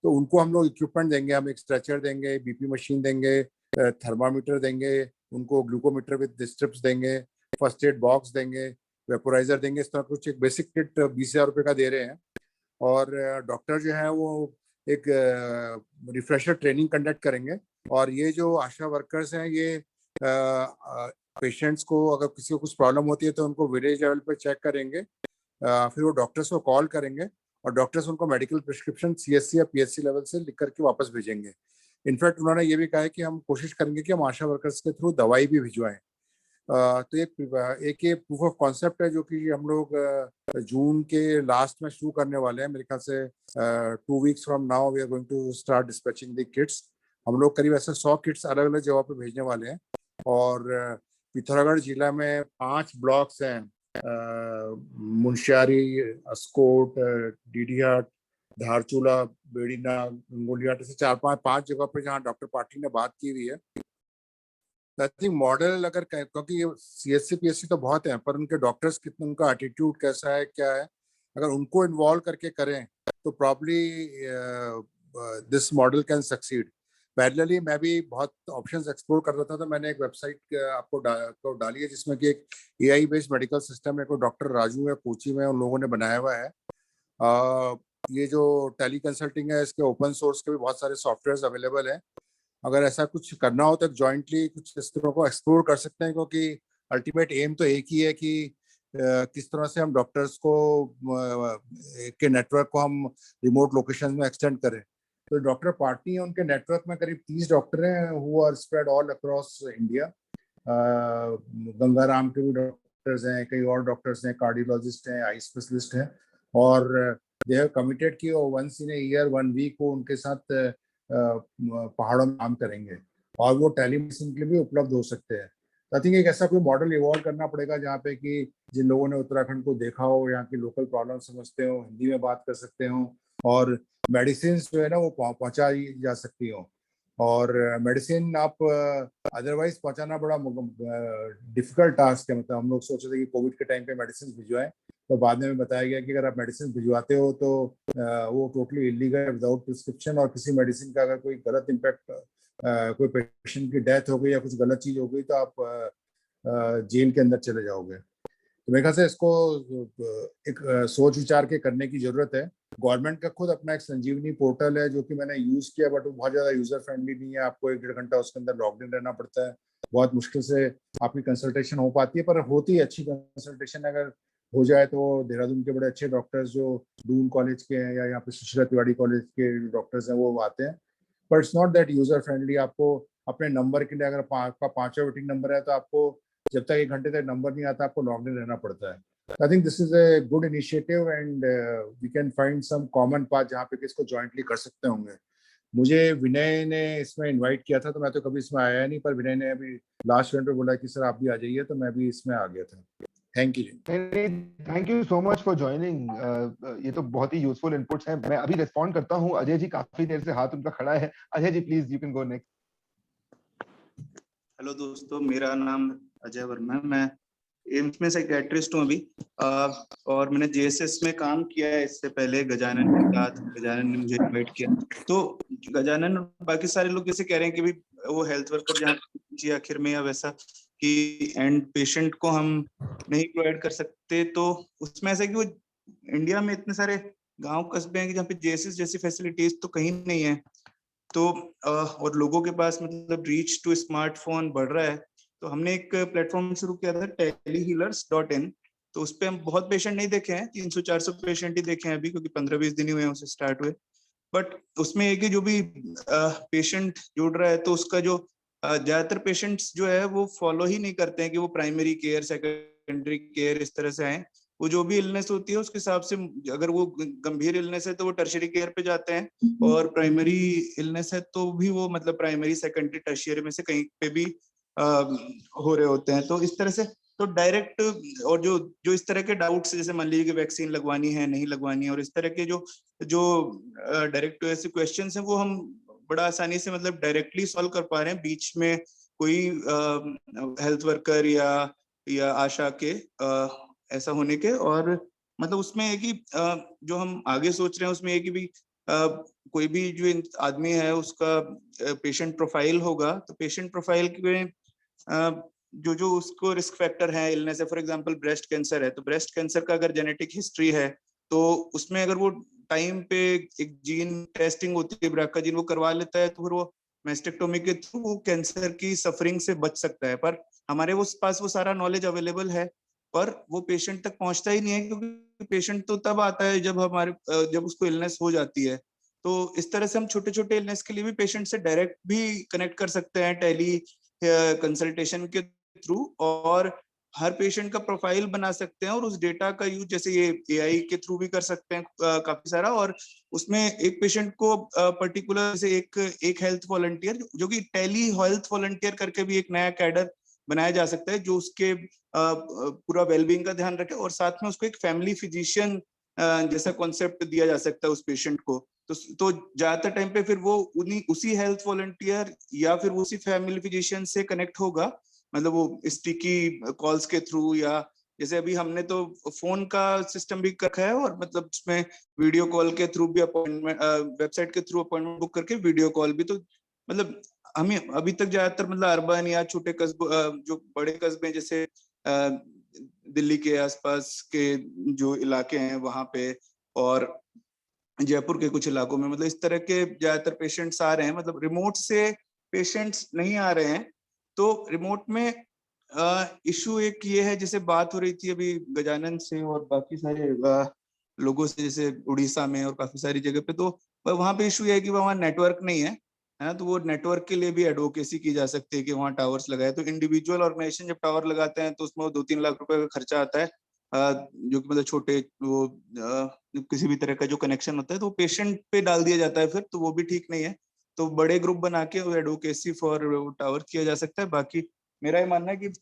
तो उनको हम लोग इक्विपमेंट देंगे। हम एक स्ट्रेचर देंगे, बीपी मशीन देंगे, थर्मामीटर देंगे, उनको ग्लूकोमीटर विद स्ट्रिप्स देंगे, फर्स्ट एड बॉक्स देंगे, वेपोराइजर देंगे। इस तरह कुछ एक बेसिक किट 20,000 रुपये का दे रहे हैं। और डॉक्टर जो है वो एक रिफ्रेशर ट्रेनिंग कंडक्ट करेंगे। और ये जो आशा वर्कर्स हैं ये पेशेंट्स को अगर किसी को कुछ प्रॉब्लम होती है तो उनको विलेज लेवल पे चेक करेंगे, फिर वो डॉक्टर्स को कॉल करेंगे और डॉक्टर्स उनको मेडिकल प्रिस्क्रिप्शन सीएससी या पीएचसी लेवल से लिख करके वापस भेजेंगे। इनफैक्ट उन्होंने ये भी कहा है कि हम कोशिश करेंगे कि हम आशा वर्कर्स के थ्रू दवाई भी भिजवाएं। तो एक ये प्रूफ ऑफ कॉन्सेप्ट है जो कि हम लोग जून के लास्ट में शुरू करने वाले हैं। मेरे ख्याल से 2 weeks from now we are going to start dispatching the kits. हम लोग करीब ऐसे 100 किट्स अलग अलग जगह पे भेजने वाले हैं। और पिथौरागढ़ जिला में 5 ब्लॉक्स हैं, मुंशियारी, अस्कोट, डीडीहाट, धारचूला, बेड़ीनाग, गंगोलियाट, ऐसे 4-5 जगह पे जहाँ डॉक्टर पाटिल ने बात की हुई है। आई थिंक मॉडल अगर क्योंकि सीएससी पीएससी तो बहुत है, पर उनके डॉक्टर्स कितने, उनका एटीट्यूड कैसा है, क्या है, अगर उनको इन्वॉल्व करके करें तो probably this model can succeed. Parallelly मैं भी बहुत ऑप्शंस एक्सप्लोर कर रहा था, तो मैंने एक वेबसाइट आपको डाली है जिसमें कि एक एआई बेस्ड मेडिकल सिस्टम है, को डॉक्टर राजू है कोची में, उन लोगों ने बनाया हुआ है। ये जो टेली कंसल्टिंग है इसके ओपन सोर्स के भी बहुत सारे सॉफ्टवेयर अवेलेबल हैं। अगर ऐसा कुछ करना हो तो जॉइंटली कुछ इस तरह को एक्सप्लोर कर सकते हैं, क्योंकि अल्टीमेट एम तो एक ही है कि किस तरह से हम डॉक्टर्स को के नेटवर्क को हम रिमोट लोकेशन में एक्सटेंड करें। तो डॉक्टर पार्टी है, उनके नेटवर्क में करीब 30 डॉक्टर हैं who are spread all across India. Gangaram के भी डॉक्टर्स हैं, कई और डॉक्टर्स हैं, कार्डियोलॉजिस्ट हैं, आई स्पेशलिस्ट हैं। और दे हैव कमिटेड कि once in a year 1 week को उनके साथ पहाड़ों में काम करेंगे और वो टेलीमेडिसिन के लिए भी उपलब्ध हो सकते हैं। आई थिंक एक ऐसा कोई मॉडल इवॉल्व करना पड़ेगा जहाँ पे कि जिन लोगों ने उत्तराखंड को देखा हो, यहाँ की लोकल प्रॉब्लम समझते हो, हिंदी में बात कर सकते हो और मेडिसिन जो है ना वो पहुंचाई जा सकती हो। और मेडिसिन आप अदरवाइज पहुंचाना बड़ा डिफिकल्ट टास्क है। मतलब हम लोग सोच रहे थे कि कोविड के टाइम पे मेडिसिन भिजवाएं, तो बाद में बताया गया कि अगर आप मेडिसिन भिजवाते हो तो वो टोटली इलीगल है विदाउट प्रिस्क्रिप्शन, और किसी मेडिसिन का अगर कोई गलत इम्पैक्ट, कोई पेशेंट की डेथ हो गई या कुछ गलत चीज हो गई तो आप जेल के अंदर चले जाओगे। तो मेरे ख्याल से इसको एक सोच विचार के करने की जरूरत है। गवर्नमेंट का खुद अपना एक संजीवनी पोर्टल है जो कि मैंने यूज किया, बट वो बहुत ज्यादा यूजर फ्रेंडली नहीं है। आपको 1-1.5 घंटा उसके अंदर लॉग इन रहना पड़ता है, बहुत मुश्किल से आपकी कंसल्टेशन हो पाती है, पर होती है अच्छी कंसल्टेशन। अगर हो जाए तो देहरादून के बड़े अच्छे डॉक्टर्स जो दून कॉलेज के हैं या यहाँ पे सुशीला तिवारी कॉलेज के डॉक्टर्स हैं वो आते हैं, but it's not that user friendly. आपको अपने नंबर के लिए, अगर आपका 5वां वेटिंग नंबर है तो आपको जब तक 1 घंटे तक नंबर नहीं आता आपको लॉग इन रहना पड़ता है। I think this is a good initiative and we can find some common path जहाँ पे इसको जॉइंटली कर सकते होंगे। मुझे विनय ने इसमें इनवाइट किया था तो मैं तो कभी इसमें आया नहीं, पर विनय ने अभी लास्ट मिनट पे बोला कि सर आप भी आ जाइए, तो मैं भी इसमें आ गया था। थैंक यू जी। Thank you so much for joining. ये तो बहुत ही यूजफुल इनपुट्स हैं। मैं अभी रिस्पॉन्ड करता हूँ। अजय जी काफी देर से हाथ उनका खड़ा है। Ajay ji please you can go next. Hello दोस्तों, मेरा नाम अजय वर्मा है। मैं एम्स में साइकियाट्रिस्ट हूँ अभी, और मैंने जेएसएस में काम किया है इससे पहले गजानन के साथ। गजानन ने मुझे इनवाइट किया, तो गजानन और बाकी सारे लोग जैसे कह रहे हैं कि भाई वो हेल्थ वर्कर जहाँ जी आखिर में या वैसा कि एंड पेशेंट को हम नहीं प्रोवाइड कर सकते, तो उसमें ऐसा कि वो इंडिया में इतने सारे गांव कस्बे हैं कि जहाँ पे जेएसएस जैसी फैसिलिटीज तो कहीं नहीं है। तो और लोगों के पास मतलब रीच टू स्मार्टफोन बढ़ रहा है, तो हमने एक प्लेटफॉर्म शुरू किया था telehealers.in। तो उस पर हम बहुत पेशेंट नहीं देखे हैं, 300-400 पेशेंट ही देखे हैं अभी, क्योंकि 15-20 दिन ही हुए हैं उसे स्टार्ट हुए। बट उसमें एक जो भी पेशेंट जुड़ रहा है तो उसका जो ज्यादातर पेशेंट्स जो है वो फॉलो ही नहीं करते हैं कि वो प्राइमरी केयर, सेकेंडरी केयर इस तरह से आए। वो जो भी इलनेस होती है उसके हिसाब से, अगर वो गंभीर इलनेस है तो वो टर्शियरी केयर पे जाते हैं, और प्राइमरी इलनेस है तो भी वो मतलब प्राइमरी, सेकेंडरी, टर्शियरी में से कहीं पे भी हो रहे होते हैं। तो इस तरह से तो डायरेक्ट, और जो इस तरह के डाउट्स, जैसे मान लीजिए कि वैक्सीन लगवानी है नहीं लगवानी है, और इस तरह के जो डायरेक्ट ऐसे क्वेश्चंस हैं वो हम बड़ा आसानी से मतलब डायरेक्टली सॉल्व कर पा रहे हैं। बीच में कोई हेल्थ वर्कर या आशा के ऐसा होने के, और मतलब उसमें है कि जो हम आगे सोच रहे हैं उसमें है कि भी कोई भी जो आदमी है उसका पेशेंट प्रोफाइल होगा, तो पेशेंट प्रोफाइल में जो उसको रिस्क फैक्टर है इलनेस है, फॉर एग्जांपल ब्रेस्ट कैंसर है, तो ब्रेस्ट कैंसर का अगर जेनेटिक हिस्ट्री है तो उसमें अगर वो टाइम पे एक जीन टेस्टिंग होती है, ब्राका जीन, वो करवा लेता है, तो फिर वो मेस्टेक्टोमी के थ्रू वो कैंसर की सफरिंग से बच सकता है। पर हमारे पास वो सारा नॉलेज अवेलेबल है, पर वो पेशेंट तक पहुंचता ही नहीं है, क्योंकि पेशेंट तो तब आता है जब उसको इलनेस हो जाती है। तो इस तरह से हम छोटे छोटे इलनेस के लिए भी पेशेंट से डायरेक्ट भी कनेक्ट कर सकते हैं टेली कंसल्टेशन के थ्रू, और हर पेशेंट का प्रोफाइल बना सकते हैं, और उस डेटा का यूज जैसे ये एआई के थ्रू भी कर सकते हैं काफी सारा। और उसमें एक पेशेंट को पर्टिकुलर से एक हेल्थ वॉलंटियर, जो कि टेली हेल्थ वॉलंटियर करके भी एक नया कैडर बनाया जा सकता है, जो उसके पूरा वेलबींग का ध्यान रखे, और साथ में उसको एक फैमिली फिजिशियन जैसा कॉन्सेप्ट दिया जा सकता है उस पेशेंट को। तो ज्यादातर टाइम पे फिर वो उसी हेल्थ वॉलंटियर या फिर उसी फैमिली फिजिशियन से कनेक्ट होगा, मतलब वो स्टिकी कॉल्स के थ्रू, या जैसे अभी हमने तो फोन का सिस्टम भी रखा है, और मतलब उसमें वीडियो कॉल के थ्रू भी अपॉइंटमेंट, वेबसाइट के थ्रू अपॉइंटमेंट बुक करके वीडियो कॉल भी। तो मतलब हमें अभी तक ज्यादातर मतलब अर्बन या छोटे कस्बे, जो बड़े कस्बे जैसे दिल्ली के आसपास के जो इलाके हैं वहां पे, और जयपुर के कुछ इलाकों में, मतलब इस तरह के ज्यादातर पेशेंट्स आ रहे हैं। मतलब रिमोट से पेशेंट्स नहीं आ रहे हैं। तो रिमोट में इशू एक ये है, जैसे बात हो रही थी अभी गजानन से और बाकी सारे लोगों से, जैसे उड़ीसा में और काफी सारी जगह पे, तो वहां पे इशू ये है कि वहाँ नेटवर्क नहीं है ना, तो वो नेटवर्क के लिए भी एडवोकेसी की जा सकती है कि वहाँ टावर्स लगाए। तो इंडिविजुअल ऑर्गेनाइजेशन जब टावर लगाते हैं तो उसमें 2-3 लाख रुपए का खर्चा आता है, जो कि मतलब छोटे वो किसी भी तरह का जो कनेक्शन होता है तो पेशेंट पे डाल दिया जाता है फिर, तो वो भी ठीक नहीं है। तो बड़े ग्रुप बना के एडवोकेसी फॉर टावर किया जा सकता है। बाकी मेरा ये मानना है कि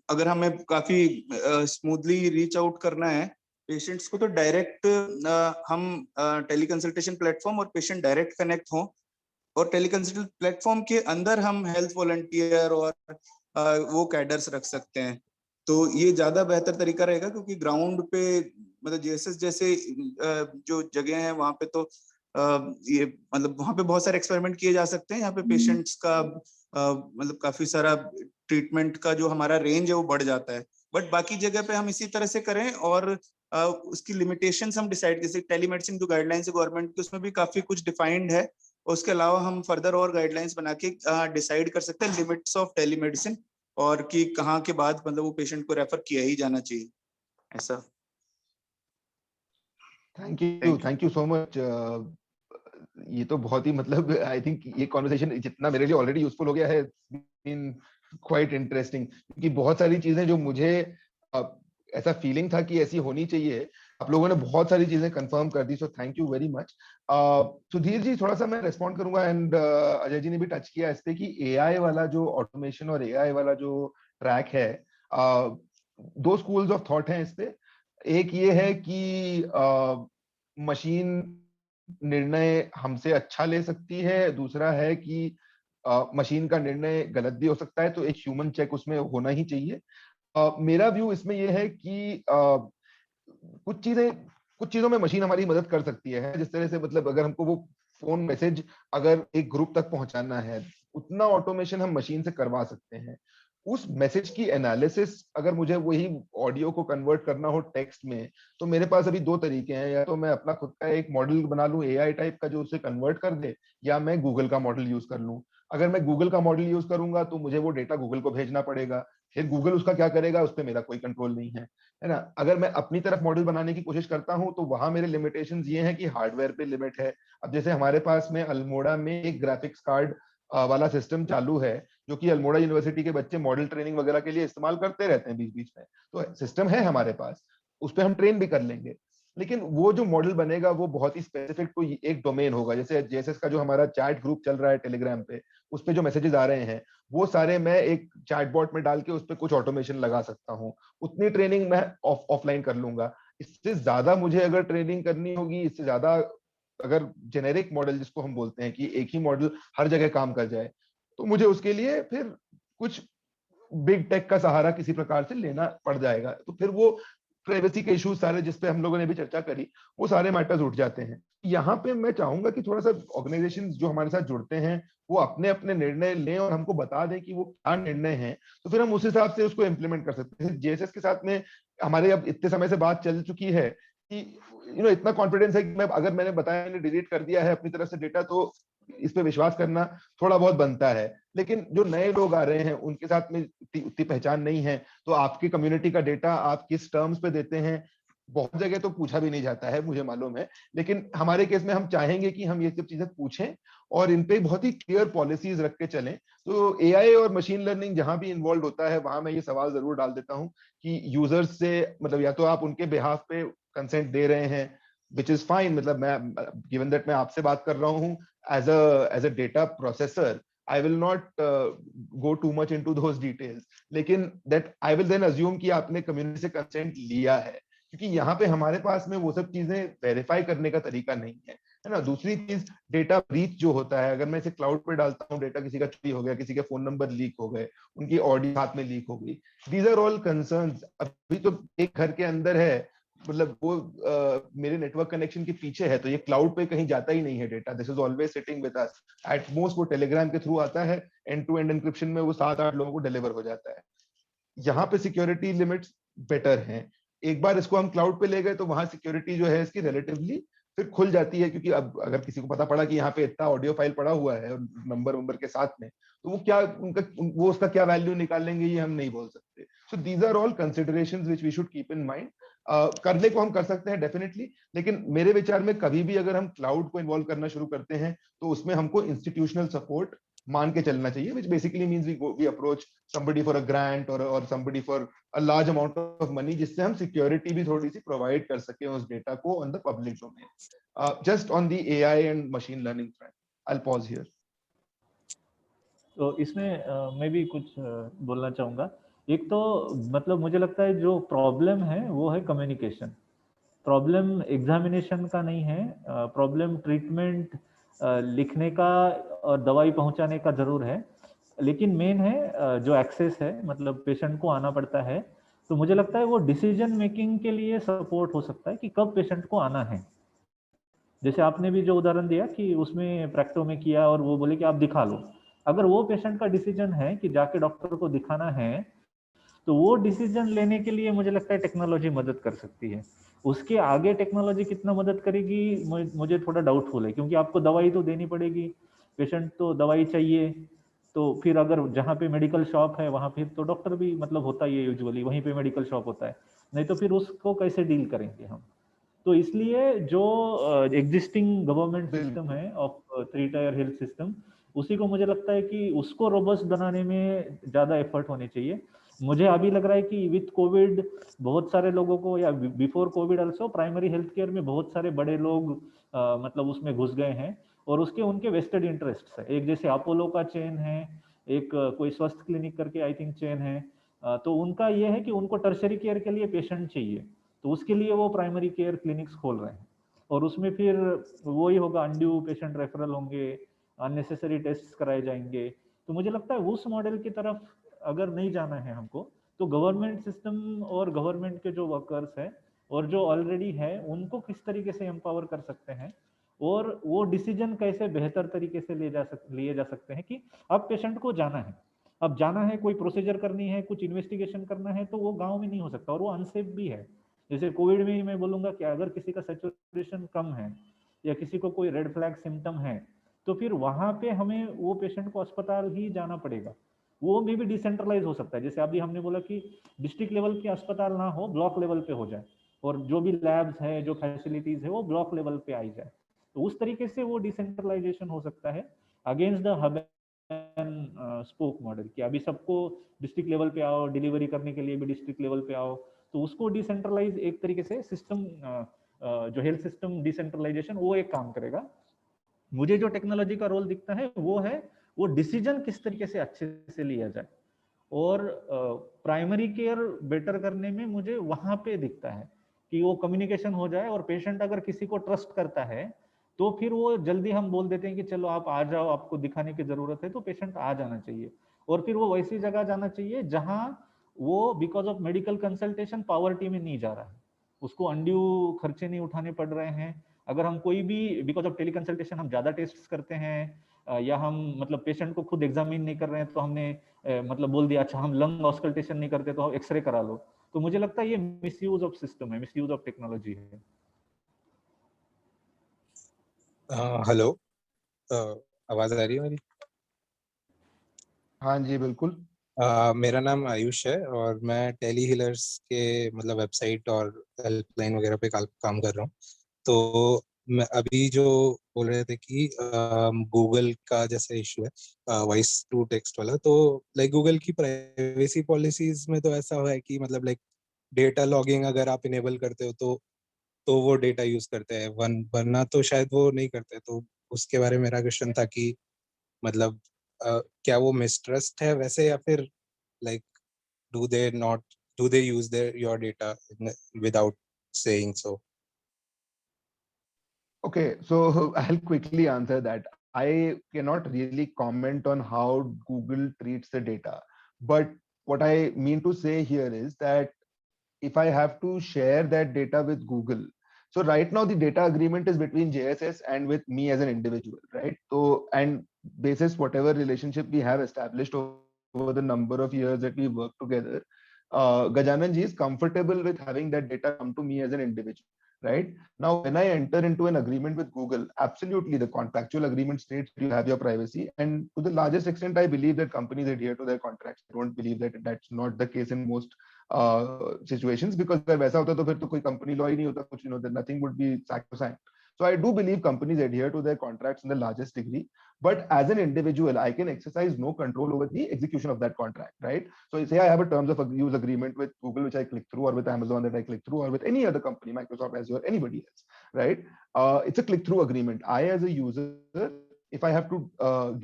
अगर हमें काफी स्मूथली रीच आउट करना है पेशेंट्स को, तो डायरेक्ट हम टेली कंसल्टेशन प्लेटफॉर्म और पेशेंट डायरेक्ट कनेक्ट हों, और टेली कंसल्टेशन प्लेटफॉर्म के अंदर हम हेल्थ वॉलंटियर और वो कैडर्स रख सकते हैं। तो ये ज्यादा बेहतर तरीका रहेगा, क्योंकि ग्राउंड पे मतलब जेएसएस जैसे जो जगह है वहां पे तो ये मतलब वहां पे बहुत सारे एक्सपेरिमेंट किए जा सकते हैं। यहाँ पे पेशेंट्स का मतलब काफी सारा ट्रीटमेंट का जो हमारा रेंज है वो बढ़ जाता है। बट बाकी जगह पे हम इसी तरह से करें, और उसकी लिमिटेशंस हम डिसाइड, जैसे टेलीमेडिसिन जो गाइडलाइंस है गवर्नमेंट की, उसमें भी काफी कुछ डिफाइंड है। उसके अलावा हम फर्दर और गाइडलाइंस बना के डिसाइड कर सकते हैं लिमिट्स ऑफ टेलीमेडिसिन, और कि कहाँ के बाद मतलब वो पेशेंट को रेफर किया ही जाना चाहिए, ऐसा। Thank you so much. ये तो बहुत ही मतलब आई थिंक ये कॉन्वर्सेशन जितना मेरे लिए ऑलरेडी यूजफुल हो गया है, बीन क्वाइट इंटरेस्टिंग, क्योंकि बहुत सारी चीजें जो मुझे ऐसा फीलिंग था कि ऐसी होनी चाहिए, आप लोगों ने बहुत सारी चीजें कंफर्म कर दी, so thank you very much. Sudhir ji, थोड़ा सा मैं रेस्पॉन्ड करूंगा, एंड अजय जी ने भी टच किया इस पे कि एआई वाला जो ऑटोमेशन और एआई वाला जो ट्रैक है, दो स्कूल्स ऑफ थॉट हैं इस पे। एक ये है कि मशीन निर्णय हमसे अच्छा ले सकती है, दूसरा है कि मशीन का निर्णय गलत भी हो सकता है, तो एक ह्यूमन चेक उसमें होना ही चाहिए। मेरा व्यू इसमें यह है कि कुछ चीजों में मशीन हमारी मदद कर सकती है, जिस तरह से मतलब अगर हमको वो फोन मैसेज अगर एक ग्रुप तक पहुंचाना है, उतना ऑटोमेशन हम मशीन से करवा सकते हैं। उस मैसेज की एनालिसिस अगर मुझे वही ऑडियो को कन्वर्ट करना हो टेक्स्ट में, तो मेरे पास अभी दो तरीके हैं, या तो मैं अपना खुद का एक मॉडल बना लूं एआई टाइप का जो उसे कन्वर्ट कर दे, या मैं गूगल का मॉडल यूज कर लूं। अगर मैं गूगल का मॉडल यूज करूंगा तो मुझे वो डेटा गूगल को भेजना पड़ेगा, फिर गूगल उसका क्या करेगा उस पर मेरा कोई कंट्रोल नहीं है ना। अगर मैं अपनी तरफ मॉडल बनाने की कोशिश करता हूं तो वहां मेरे लिमिटेशंस ये हैं कि हार्डवेयर पे लिमिट है। अब जैसे हमारे पास में अल्मोड़ा में एक ग्राफिक्स कार्ड वाला सिस्टम चालू है, जो कि अल्मोड़ा यूनिवर्सिटी के बच्चे मॉडल ट्रेनिंग वगैरह के लिए इस्तेमाल करते रहते हैं बीच बीच में, तो सिस्टम है हमारे पास, उस पर हम ट्रेन भी कर लेंगे। लेकिन वो जो मॉडल बनेगा वो बहुत ही स्पेसिफिक टू एक डोमेन होगा। जैसे जेएसएस का जो हमारा चैट ग्रुप चल रहा है टेलीग्राम पे, उस पे जो मैसेजेस आ रहे हैं वो सारे मैं एक चैटबॉट में डाल के उस पर कुछ ऑटोमेशन लगा सकता हूँ, उतनी ट्रेनिंग मैं ऑफलाइन कर लूंगा। इससे ज्यादा मुझे अगर ट्रेनिंग करनी होगी, इससे ज्यादा अगर जेनेरिक मॉडल जिसको हम बोलते हैं कि एक ही मॉडल हर जगह काम कर जाए, तो मुझे उसके लिए फिर कुछ बिग टेक का सहारा किसी प्रकार से लेना पड़ जाएगा। तो फिर वो प्राइवेसी के इश्यूज सारे जिस पे हम लोगों ने भी चर्चा करी, वो सारे मैटर्स उठ जाते हैं। यहाँ पे मैं चाहूंगा कि थोड़ा सा ऑर्गेनाइजेशन जो हमारे साथ जुड़ते हैं वो अपने अपने निर्णय लें और हमको बता दें कि वो क्या निर्णय है, तो फिर हम उस हिसाब से उसको इम्प्लीमेंट कर सकते हैं। जेएसएस के साथ में हमारे अब इतने समय से बात चल चुकी है कि इतना कॉन्फिडेंस है कि मैं अगर मैंने बताया मैंने डिलीट कर दिया है अपनी तरफ से डेटा, तो इस पे विश्वास करना थोड़ा बहुत बनता है। लेकिन जो नए लोग आ रहे हैं उनके साथ में उतनी पहचान नहीं है, तो आपकी कम्युनिटी का डेटा आप किस टर्म्स पे देते हैं, बहुत जगह तो पूछा भी नहीं जाता है मुझे मालूम है। लेकिन हमारे केस में हम चाहेंगे कि हम ये सब चीजें पूछें और इन पे बहुत ही क्लियर पॉलिसीज रख के चलें। तो एआई और मशीन लर्निंग जहां भी इन्वॉल्व होता है वहां मैं ये सवाल जरूर डाल देता हूं कि यूजर्स से मतलब या तो आप उनके बिहाफ पे कंसेंट दे रहे हैं, विच इज फाइन, मतलब मैं गिवन दैट मैं आपसे बात कर रहा हूँ as a data processor, I will not go too much into those details, लेकिन that I will then assume कि आपने कम्युनिटी से कंसेंट लिया है, क्योंकि यहाँ पे हमारे पास में वो सब चीजें वेरीफाई करने का तरीका नहीं है ना। दूसरी चीज डेटा ब्रीच जो होता है, अगर मैं इसे क्लाउड पे डालता हूँ, डेटा किसी का चोरी हो गया, किसी के फोन नंबर लीक हो गए, उनकी ऑडियो हाथ में लीक हो गई, दीज आर ऑल कंसर्न्स। अभी तो एक घर के अंदर है, मतलब वो मेरे नेटवर्क कनेक्शन के पीछे है, तो ये क्लाउड पे कहीं जाता ही नहीं है data, this is always sitting with us. At most वो टेलीग्राम के थ्रू आता है, एंड टू एंड एन्क्रिप्शन में वो 7-8 लोगों को डिलीवर हो जाता है। यहाँ पे सिक्योरिटी लिमिट्स बेटर हैं। एक बार इसको हम क्लाउड पे ले गए तो वहां सिक्योरिटी जो है इसकी रिलेटिवली फिर खुल जाती है, क्योंकि अब अगर किसी को पता पड़ा कि यहाँ पे इतना ऑडियो फाइल पड़ा हुआ है नंबर वंबर के साथ में, तो वो उसका क्या वैल्यू निकालेंगे ये हम नहीं बोल सकते। So these are all considerations which we should keep in mind. करने को हम कर सकते हैं डेफिनेटली, लेकिन मेरे विचार में कभी भी अगर हम क्लाउड को इन्वॉल्व करना शुरू करते हैं तो उसमें हमको इंस्टीट्यूशनल सपोर्ट मान के चलना चाहिए, which basically means we approach somebody for a grant or somebody for a large amount of money, जिससे हम सिक्योरिटी भी थोड़ी सी प्रोवाइड कर सके उस डेटा को on the public domain, just on the AI and machine learning front. I'll pause here. तो इसमें मैं भी कुछ बोलना चाहूँगा। एक तो मतलब मुझे लगता है जो प्रॉब्लम है वो है कम्युनिकेशन। प्रॉब्लम एग्जामिनेशन का नहीं है, प्रॉब्लम ट्रीटमेंट लिखने का और दवाई पहुंचाने का जरूर है, लेकिन मेन है जो एक्सेस है, मतलब पेशेंट को आना पड़ता है। तो मुझे लगता है वो डिसीजन मेकिंग के लिए सपोर्ट हो सकता है कि कब पेशेंट को आना है। जैसे आपने भी जो उदाहरण दिया कि उसमें प्रैक्टो में किया और वो बोले कि आप दिखा लो, अगर वो पेशेंट का डिसीजन है कि जाके डॉक्टर को दिखाना है, तो वो डिसीजन लेने के लिए मुझे लगता है टेक्नोलॉजी मदद कर सकती है। उसके आगे टेक्नोलॉजी कितना मदद करेगी मुझे थोड़ा डाउटफुल है, क्योंकि आपको दवाई तो देनी पड़ेगी, पेशेंट तो दवाई चाहिए। तो फिर अगर जहाँ पे मेडिकल शॉप है वहाँ फिर तो डॉक्टर भी मतलब होता ही है, यूजुअली वहीं पे मेडिकल शॉप होता है, नहीं तो फिर उसको कैसे डील करेंगे हम। तो इसलिए जो एग्जिस्टिंग गवर्नमेंट सिस्टम है ऑफ 3 टायर हेल्थ सिस्टम, उसी को मुझे लगता है कि उसको रोबस्ट बनाने में ज़्यादा एफर्ट होने चाहिए। मुझे अभी लग रहा है कि विथ कोविड बहुत सारे लोगों को, या before Covid also, primary health care में बहुत सारे बड़े लोग मतलब उसमें घुस गए हैं, और उसके उनके वेस्टेड इंटरेस्ट है। एक जैसे अपोलो का चेन है, एक कोई स्वस्थ क्लिनिक करके आई थिंक चेन है, तो उनका ये है कि उनको टर्शरी केयर के लिए पेशेंट चाहिए, तो उसके लिए वो प्राइमरी केयर क्लिनिक्स खोल रहे हैं, और उसमें फिर वही होगा, अनड्यू पेशेंट रेफरल होंगे, अननेसेसरी टेस्ट कराए जाएंगे। तो मुझे लगता है उस मॉडल की तरफ अगर नहीं जाना है हमको, तो गवर्नमेंट सिस्टम और गवर्नमेंट के जो वर्कर्स हैं और जो ऑलरेडी है उनको किस तरीके से एम्पावर कर सकते हैं, और वो डिसीजन कैसे बेहतर तरीके से लिए जा सकते हैं कि अब पेशेंट को जाना है, अब जाना है, कोई प्रोसीजर करनी है, कुछ इन्वेस्टिगेशन करना है, तो वो गांव में नहीं हो सकता और वो अनसेफ भी है। जैसे कोविड में ही मैं बोलूंगा कि अगर किसी का सैचुरेशन कम है या किसी को कोई रेड फ्लैग सिम्टम है, तो फिर वहां पे हमें वो पेशेंट को अस्पताल ही जाना पड़ेगा। वो में भी डिसेंट्रलाइज हो सकता है, जैसे अभी हमने बोला कि डिस्ट्रिक्ट लेवल के अस्पताल ना हो, ब्लॉक लेवल पे हो जाए, और जो भी लैब्स है, जो फैसिलिटीज है, वो ब्लॉक लेवल पे आई जाए। तो उस तरीके से वो डिसेंट्रलाइजेशन हो सकता है against the hub and spoke model, कि अभी सबको डिस्ट्रिक्ट लेवल पे आओ, डिलीवरी करने के लिए भी डिस्ट्रिक्ट लेवल पे आओ। तो उसको डिसेंट्रलाइज एक तरीके से सिस्टम, जो हेल्थ सिस्टम डिसेंट्रलाइजेशन, वो एक काम करेगा। मुझे जो टेक्नोलॉजी का रोल दिखता है वो है वो डिसीजन किस तरीके से अच्छे से लिया जाए, और प्राइमरी केयर बेटर करने में मुझे वहां पे दिखता है कि वो कम्युनिकेशन हो जाए, और पेशेंट अगर किसी को ट्रस्ट करता है तो फिर वो जल्दी हम बोल देते हैं कि चलो आप आ जाओ, आपको दिखाने की जरूरत है, तो पेशेंट आ जाना चाहिए। और फिर वो वैसी जगह जाना चाहिए जहां वो because of medical consultation poverty में नहीं जा रहा है, उसको अनड्यू खर्चे नहीं उठाने पड़ रहे हैं। अगर हम कोई भी बिकॉज ऑफ टेली कंसल्टेशन हम ज्यादा टेस्ट करते हैं, या हम मतलब पेशेंट को खुद एग्जामिन नहीं कर रहे हैं, तो हमने मतलब बोल दिया अच्छा हम लंग ऑस्कल्टेशन नहीं करते तो एक्सरे करा लो, तो मुझे लगता है ये मिसयूज ऑफ सिस्टम है, मिसयूज ऑफ टेक्नोलॉजी है। हेलो, आवाज आ रही है मेरी? हाँ जी बिल्कुल। मेरा नाम आयुष है और मैं टेली हीलर्स के मतलब वेबसाइट और हेल्पलाइन वगैरह पे काम कर रहा हूँ। तो मैं अभी जो बोल रहे थे कि गूगल का जैसे इशू है वॉइस टू टेक्स्ट वाला, तो लाइक गूगल की प्राइवेसी पॉलिसीज में तो ऐसा है कि मतलब लाइक डेटा लॉगिंग अगर आप इनेबल करते हो तो वो डेटा यूज करते हैं, वरना तो शायद वो नहीं करते। तो उसके बारे में मेरा क्वेश्चन था कि मतलब क्या वो मिसट्रस्ट है वैसे, या फिर like do they use your data without saying so? Okay, so I'll quickly answer that. I cannot really comment on how Google treats the data, but what I mean to say here is that if I have to share that data with Google, so right now the data agreement is between JSS and with me as an individual, right? So, and basis whatever relationship we have established over the number of years that we work together, Gajanan ji is comfortable with having that data come to me as an individual, right? Now, when I enter into an agreement with Google, absolutely the contractual agreement states you have your privacy, and to the largest extent, I believe that companies adhere to their contracts. I don't believe that that's not the case in most situations, because अगर वैसा होता तो फिर तो कोई company law ही नहीं होता, कुछ नहीं होता, nothing would be sacrosanct. So I do believe companies adhere to their contracts in the largest degree, but as an individual, I can exercise no control over the execution of that contract, right? So say I have a terms of use agreement with Google, which I click through, or with Amazon that I click through, or with any other company, Microsoft, Azure, anybody else, right? It's a click-through agreement. I, as a user, if I have to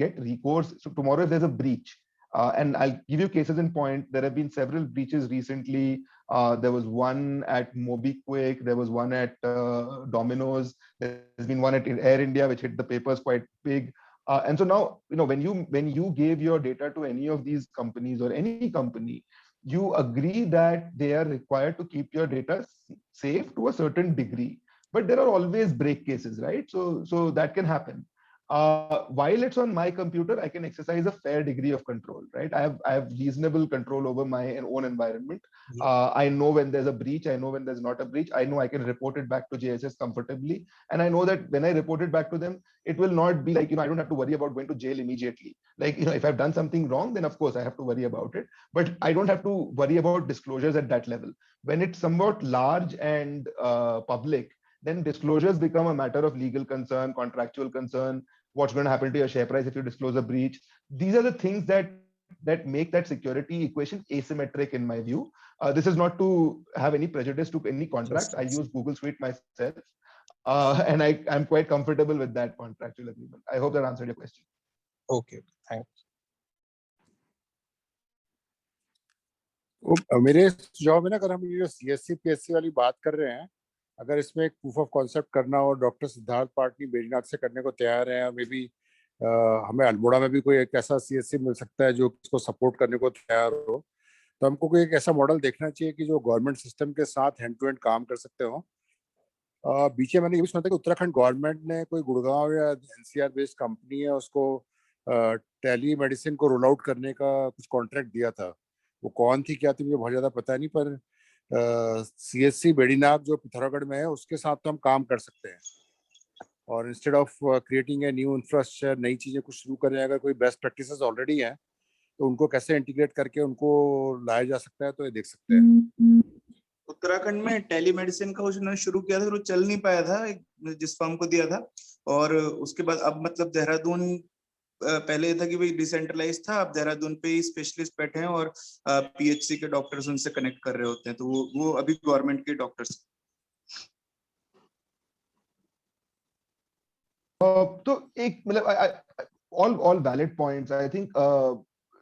get recourse, so tomorrow if there's a breach, and I'll give you cases in point. There have been several breaches recently. There was one at MobiKwik, there was one at Domino's, there's been one at Air India, which hit the papers quite big. And so now, when you gave your data to any of these companies or any company, you agree that they are required to keep your data safe to a certain degree, but there are always break cases, right? So that can happen. While it's on my computer, I can exercise a fair degree of control, right? I have reasonable control over my own environment. I know when there's a breach, I know when there's not a breach, I know I can report it back to JSS comfortably, and I know that when I report it back to them, it will not be like, I don't have to worry about going to jail immediately. Like, if I've done something wrong, then of course I have to worry about it, but I don't have to worry about disclosures at that level. When it's somewhat large and public, then disclosures become a matter of legal concern, contractual concern. What's going to happen to your share price if you disclose a breach? These are the things that make that security equation asymmetric in my view. This is not to have any prejudice to any contract. I use Google Suite myself, and I'm quite comfortable with that contractual agreement. I hope that answered your question. Okay, thanks. मेरे सुझाव में ना, अगर हम ये CSC PSC वाली बात कर रहे हैं, अगर इसमें एक प्रूफ ऑफ कॉन्सेप्ट करना हो, डॉक्टर सिद्धार्थ पाटनी बेड़ीनाथ से करने को तैयार है, मे बी हमें अल्मोड़ा में भी कोई एक ऐसा CSC मिल सकता है जो इसको सपोर्ट करने को तैयार हो, तो हमको कोई एक ऐसा मॉडल देखना चाहिए कि जो गवर्नमेंट सिस्टम के साथ हैंड टू हैंड काम कर सकते हो। बीच में मैंने ये भी सुना था कि उत्तराखंड गवर्नमेंट ने कोई गुड़गांव या NCR बेस्ड कंपनी है उसको टेली मेडिसिन को रोल आउट करने का कुछ कॉन्ट्रैक्ट दिया था। वो कौन थी, क्या थी, मुझे बहुत ज्यादा पता नहीं, पर CSC बेड़ीनाथ जो पिथौरागढ़ में है उसके साथ तो हम काम कर सकते हैं, और instead of creating a new infrastructure, नई चीजें कुछ शुरू करें, अगर कोई बेस्ट प्रैक्टिसेस ऑलरेडी हैं तो उनको कैसे इंटीग्रेट करके उनको लाया जा सकता है, तो ये देख सकते हैं। उत्तराखंड में टेलीमेडिसिन का उन्होंने शुरू किया था, वो चल नहीं पाया था जिस फर्म को दिया था, और उसके बाद अब मतलब देहरादून, पहले था कि भाई डिसेंट्रलाइज था, अब देहरादून पे ही स्पेशलिस्ट बैठे हैं और PHC के डॉक्टर्स उनसे कनेक्ट कर रहे होते हैं, तो वो अभी गवर्नमेंट के डॉक्टर्स। तो एक मतलब all valid points. I think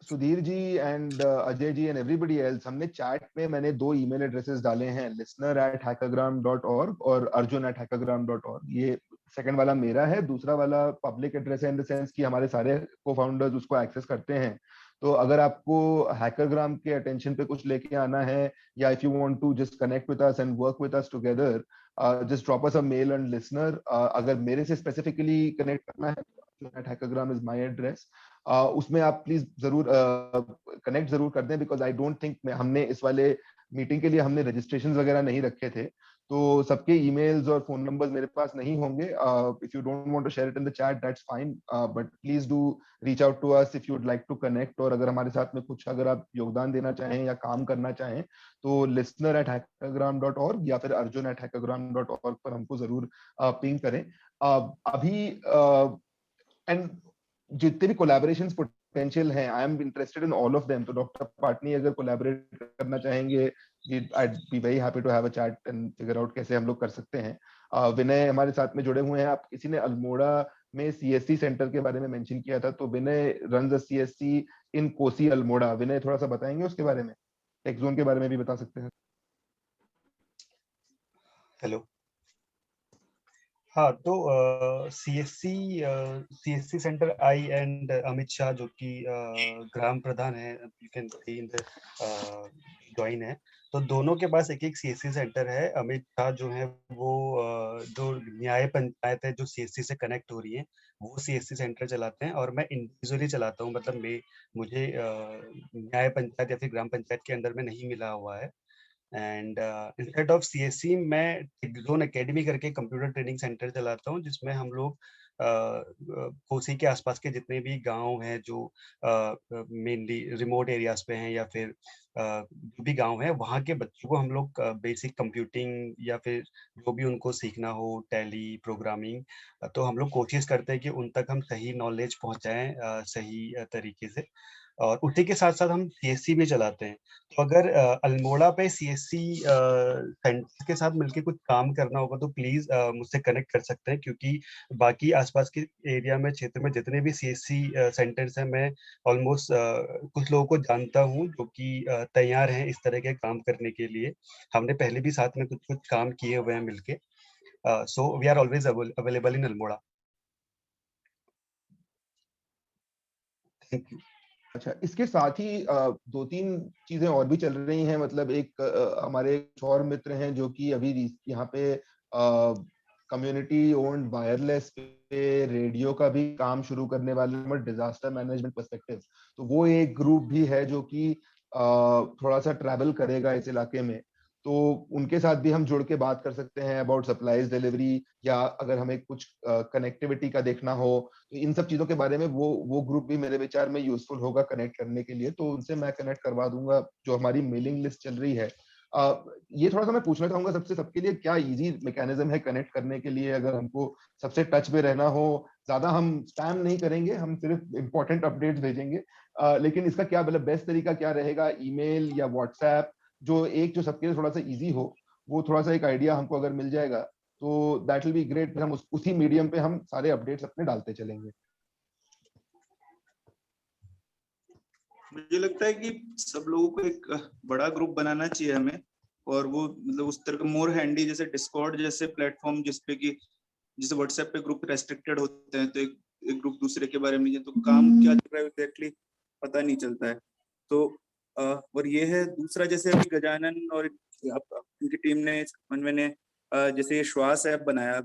Sudhir ji and Ajay ji and everybody else, हमने चैट में मैंने 2 ईमेल एड्रेसेस डाले हैं, listener@hackergram.org और arjun@hackergram.org। ये सेकंड वाला मेरा है, दूसरा वाला पब्लिक एड्रेस है इन द सेंस कि हमारे सारे को-फाउंडर्स उसको एक्सेस करते हैं। तो अगर आपको हैकरग्राम के अटेंशन पे कुछ लेके आना है, या if you want to just connect with us and work with us together, just drop us a mail on listener. अगर मेरे से स्पेसिफिकली कनेक्ट करना है, hackergram is my address. उसमें आप प्लीज जरूर कनेक्ट जरूर कर दें, बिकॉज आई डोंट थिंक हमने इस वाले मीटिंग के लिए हमने रजिस्ट्रेशन वगैरह नहीं रखे थे, तो सबके ईमेल्स और फोन नंबर्स मेरे पास नहीं होंगे। If you don't want to share it in the chat, that's fine, but please do reach out to us if you would like to connect. और अगर हमारे साथ में कुछ अगर आप योगदान देना चाहें या काम करना चाहें, तो listener@hackergram.org या फिर arjun@hackergram.org पर हमको जरूर पिंग करें। अभी एंड जितने भी कोलैबोरेशंस पोटेंशियल हैं, I am interested in all of them. तो डॉक्टर पाटनी अगर कोलैबोरेट करना चाहेंगे, I'd be very happy to have a chat and figure out कैसे हम लोग कर सकते हैं। विनय हमारे साथ में जुड़े हुए हैं। आप किसी ने अल्मोड़ा में CSC सेंटर के बारे में मेंशन किया था, तो विनय रन्स अ CSC इन कोसी अल्मोड़ा। विनय थोड़ा सा बताएंगे उसके बारे में, टेक जोन के बारे में भी बता सकते हैं। हेलो, हाँ, तो CSC centre I and Amit Shah जो कि ग्राम प्रधान है, you can see in the join है, तो दोनों के पास एक एक CSC सेंटर है। अमित शाह जो है वो जो न्याय पंचायत है जो CSC से कनेक्ट हो रही है, वो CSC सेंटर चलाते हैं, और मैं इंडिविजुअली चलाता हूँ, मतलब मुझे न्याय पंचायत या फिर ग्राम पंचायत के अंदर में नहीं मिला हुआ है। एंड इंस्टेड ऑफ CSC मैं टेकजोन एकेडमी करके कंप्यूटर ट्रेनिंग सेंटर चलाता हूँ, जिसमें हम लोग कोसी के आसपास के जितने भी गांव हैं जो मेनली रिमोट एरियाज पे हैं, या फिर जो भी गांव है, वहाँ के बच्चों को हम लोग बेसिक कंप्यूटिंग या फिर जो भी उनको सीखना हो, टैली, प्रोग्रामिंग, तो हम लोग कोशिश करते हैं कि उन तक हम सही नॉलेज पहुँचाएं सही तरीके से। और उसी के साथ साथ हम CSC भी चलाते हैं। तो अगर अल्मोड़ा पे CSC सेंटर के साथ मिलके कुछ काम करना होगा तो प्लीज मुझसे कनेक्ट कर सकते हैं, क्योंकि बाकी आसपास के एरिया में, क्षेत्र में जितने भी CSC सेंटर्स हैं, मैं ऑलमोस्ट कुछ लोगों को जानता हूँ जो कि तैयार हैं इस तरह के काम करने के लिए। हमने पहले भी साथ में कुछ कुछ काम किए हुए हैं मिलके। So we are always available in Almora. Thank you. अच्छा, इसके साथ ही दो तीन चीजें और भी चल रही हैं। मतलब एक हमारे एक और मित्र हैं जो कि अभी यहाँ पे कम्युनिटी ओन्ड वायरलेस पे रेडियो का भी काम शुरू करने वाले हैं, डिजास्टर मैनेजमेंट पर्सपेक्टिव। तो वो एक ग्रुप भी है जो कि थोड़ा सा ट्रैवल करेगा इस इलाके में। तो उनके साथ भी हम जुड़ के बात कर सकते हैं अबाउट सप्लाईज डिलीवरी, या अगर हमें कुछ कनेक्टिविटी का देखना हो तो इन सब चीजों के बारे में वो ग्रुप भी मेरे विचार में यूजफुल होगा कनेक्ट करने के लिए। तो उनसे मैं कनेक्ट करवा दूंगा। जो हमारी मेलिंग लिस्ट चल रही है, ये थोड़ा सा मैं पूछना चाहूंगा सबके लिए क्या इजी मैकेनिज्म है कनेक्ट करने के लिए? अगर हमको सबसे टच में रहना हो, ज्यादा हम स्पैम नहीं करेंगे, हम सिर्फ इंपॉर्टेंट अपडेट्स भेजेंगे, लेकिन इसका क्या मतलब बेस्ट तरीका क्या रहेगा? ईमेल या व्हाट्सएप? जो सबके लिए थोड़ा सा इजी हो, वो थोड़ा सा एक आइडिया हमको अगर मिल जाएगा तो दैट विल बी ग्रेट। फिर हम उसी मीडियम पे हम सारे अपडेट्स अपने डालते चलेंगे। मुझे लगता है कि सब लोगों को एक बड़ा ग्रुप बनाना चाहिए हमें, और वो मतलब उस तरह का मोर हैंडी, जैसे डिस्कॉर्ड जैसे प्लेटफॉर्म जिसपे कि जैसे व्हाट्सएप पे ग्रुप रेस्ट्रिक्टेड होते हैं, तो एक ग्रुप दूसरे के बारे में नहीं, तो काम क्या चल रहा है एग्जैक्टली पता नहीं चलता है। तो और ये है दूसरा, जैसे अभी गजानन और उनकी टीम ने, समन्वय ने जैसे ये श्वास ऐप बनाया,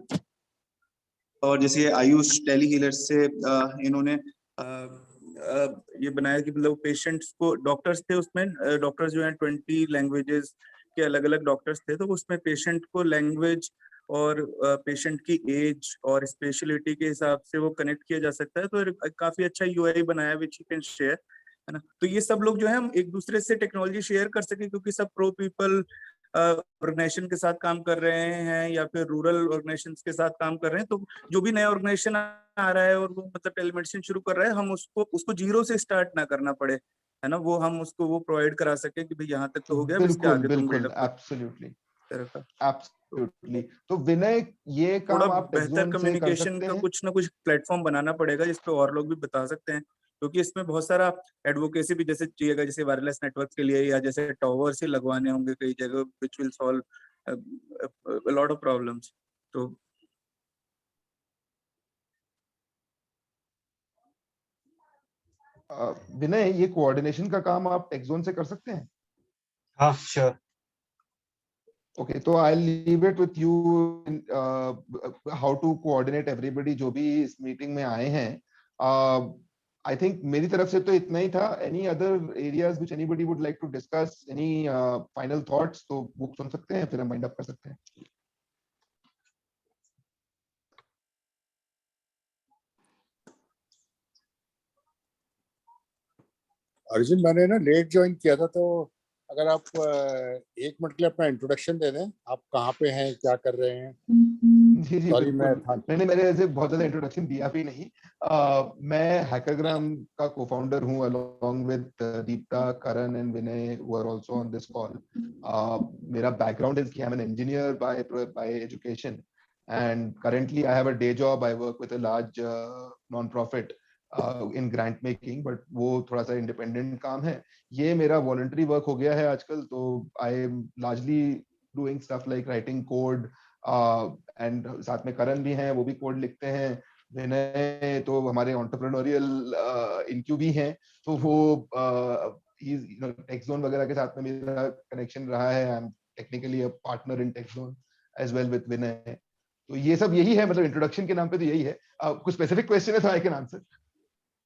और जैसे आयुष टेली हीलर्स से इन्होंने ये बनाया कि मतलब पेशेंट्स को, डॉक्टर्स थे उसमें, डॉक्टर्स जो हैं 20 लैंग्वेजेस के अलग अलग डॉक्टर्स थे, तो उसमें पेशेंट को लैंग्वेज और पेशेंट की एज और स्पेशलिटी के हिसाब से वो कनेक्ट किया जा सकता है। तो काफी अच्छा UI बनाया विच यू कैन शेयर, है ना। तो ये सब लोग जो है हम एक दूसरे से टेक्नोलॉजी शेयर कर सके, क्योंकि सब प्रो पीपल ऑर्गेनाइजेशन के साथ काम कर रहे हैं या फिर रूरल ऑर्गेनाइजेशन के साथ काम कर रहे हैं। तो जो भी नया ऑर्गेनाइजेशन आ रहा है और वो मतलब टेलीमेडिसिन शुरू कर रहा है, हम उसको जीरो से स्टार्ट ना करना पड़े, है ना। वो हम उसको वो प्रोवाइड करा सके कि भाई यहाँ तक तो हो गया, इसके बिल्कुल आगे तुम बिल्कुल, बिल्डअप एब्सोल्युटली तरह का। एब्सोल्युटली। तो विनय, ये थोड़ा काम आप बेहतर टेक्सोन से कर कम्युनिकेशन सकते का हैं? कुछ ना कुछ प्लेटफॉर्म बनाना पड़ेगा जिसपे और लोग भी बता सकते हैं, क्योंकि इसमें बहुत सारा एडवोकेसी भी जैसे चाहिएगा, जैसे वायरलेस नेटवर्क के लिए, या जैसे टावर्स ही लगवाने होंगे कई जगह, which will solve lot of problems. तो विनय, ये कोऑर्डिनेशन का काम आप टेक्सोन से कर सकते हैं? हाँ, श्योर। ओके, तो I leave it with you how to coordinate everybody जो भी इस मीटिंग में आए हैं। आई थिंक मेरी तरफ से तो इतना ही था। Any other areas which anybody would like to discuss, any final thoughts, तो वो सुन सकते हैं, फिर हम वाइंड अप कर सकते हैं। अर्जुन, मैंने ना लेट ज्वाइन किया था, तो अगर आप 1 मिनट के लिए अपना इंट्रोडक्शन दे दें, आप कहाँ पे हैं, क्या कर रहे हैं? जी जी सॉरी, बिल्कुल। मैंने ऐसे बहुत ज्यादा इंट्रोडक्शन दिया भी नहीं। मैं हैकरग्राम का को-फाउंडर हूँ along with Dipta, Karan and Vinay who are also on this call. मेरा बैकग्राउंड is कि I'm an engineer by education, and currently I have a day job. I work with a large non-profit in grant making, but वो थोड़ा सा independent काम है। ये मेरा voluntary work हो गया है आजकल। तो I am largely doing stuff like writing code, and साथ में करण भी हैं, वो भी कोड लिखते हैं। विनय तो हमारे एंटरप्रेन्योरियल इनक्यू भी हैं, तो वो टेक्सोन वगैरह के साथ में मेरा कनेक्शन रहा है। I am technically a partner in Texon as well with Vinay. तो ये सब यही है, मतलब इंट्रोडक्शन के नाम पे तो यही है। कुछ स्पेसिफिक क्वेश्चन है तो I can answer.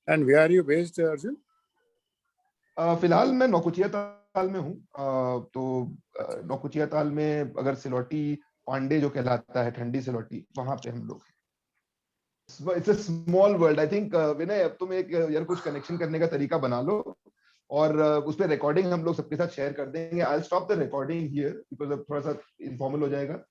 And where are you based, Arjun? फिलहाल मैं नौकुचिया ताल में हूँ। तो नौकुचिया ताल में अगर सिलोटी पांडे जो कहलाता है, ठंडी सिलोटी, वहां पे हम लोग हैं। It's a small world. I think Vinay, अब तुम एक यार कुछ कनेक्शन करने का तरीका बना लो, और उस पर रिकॉर्डिंग हम लोग सबके साथ शेयर कर देंगे। I will stop the recording here because अब थोड़ा सा इनफॉर्मल हो जाएगा।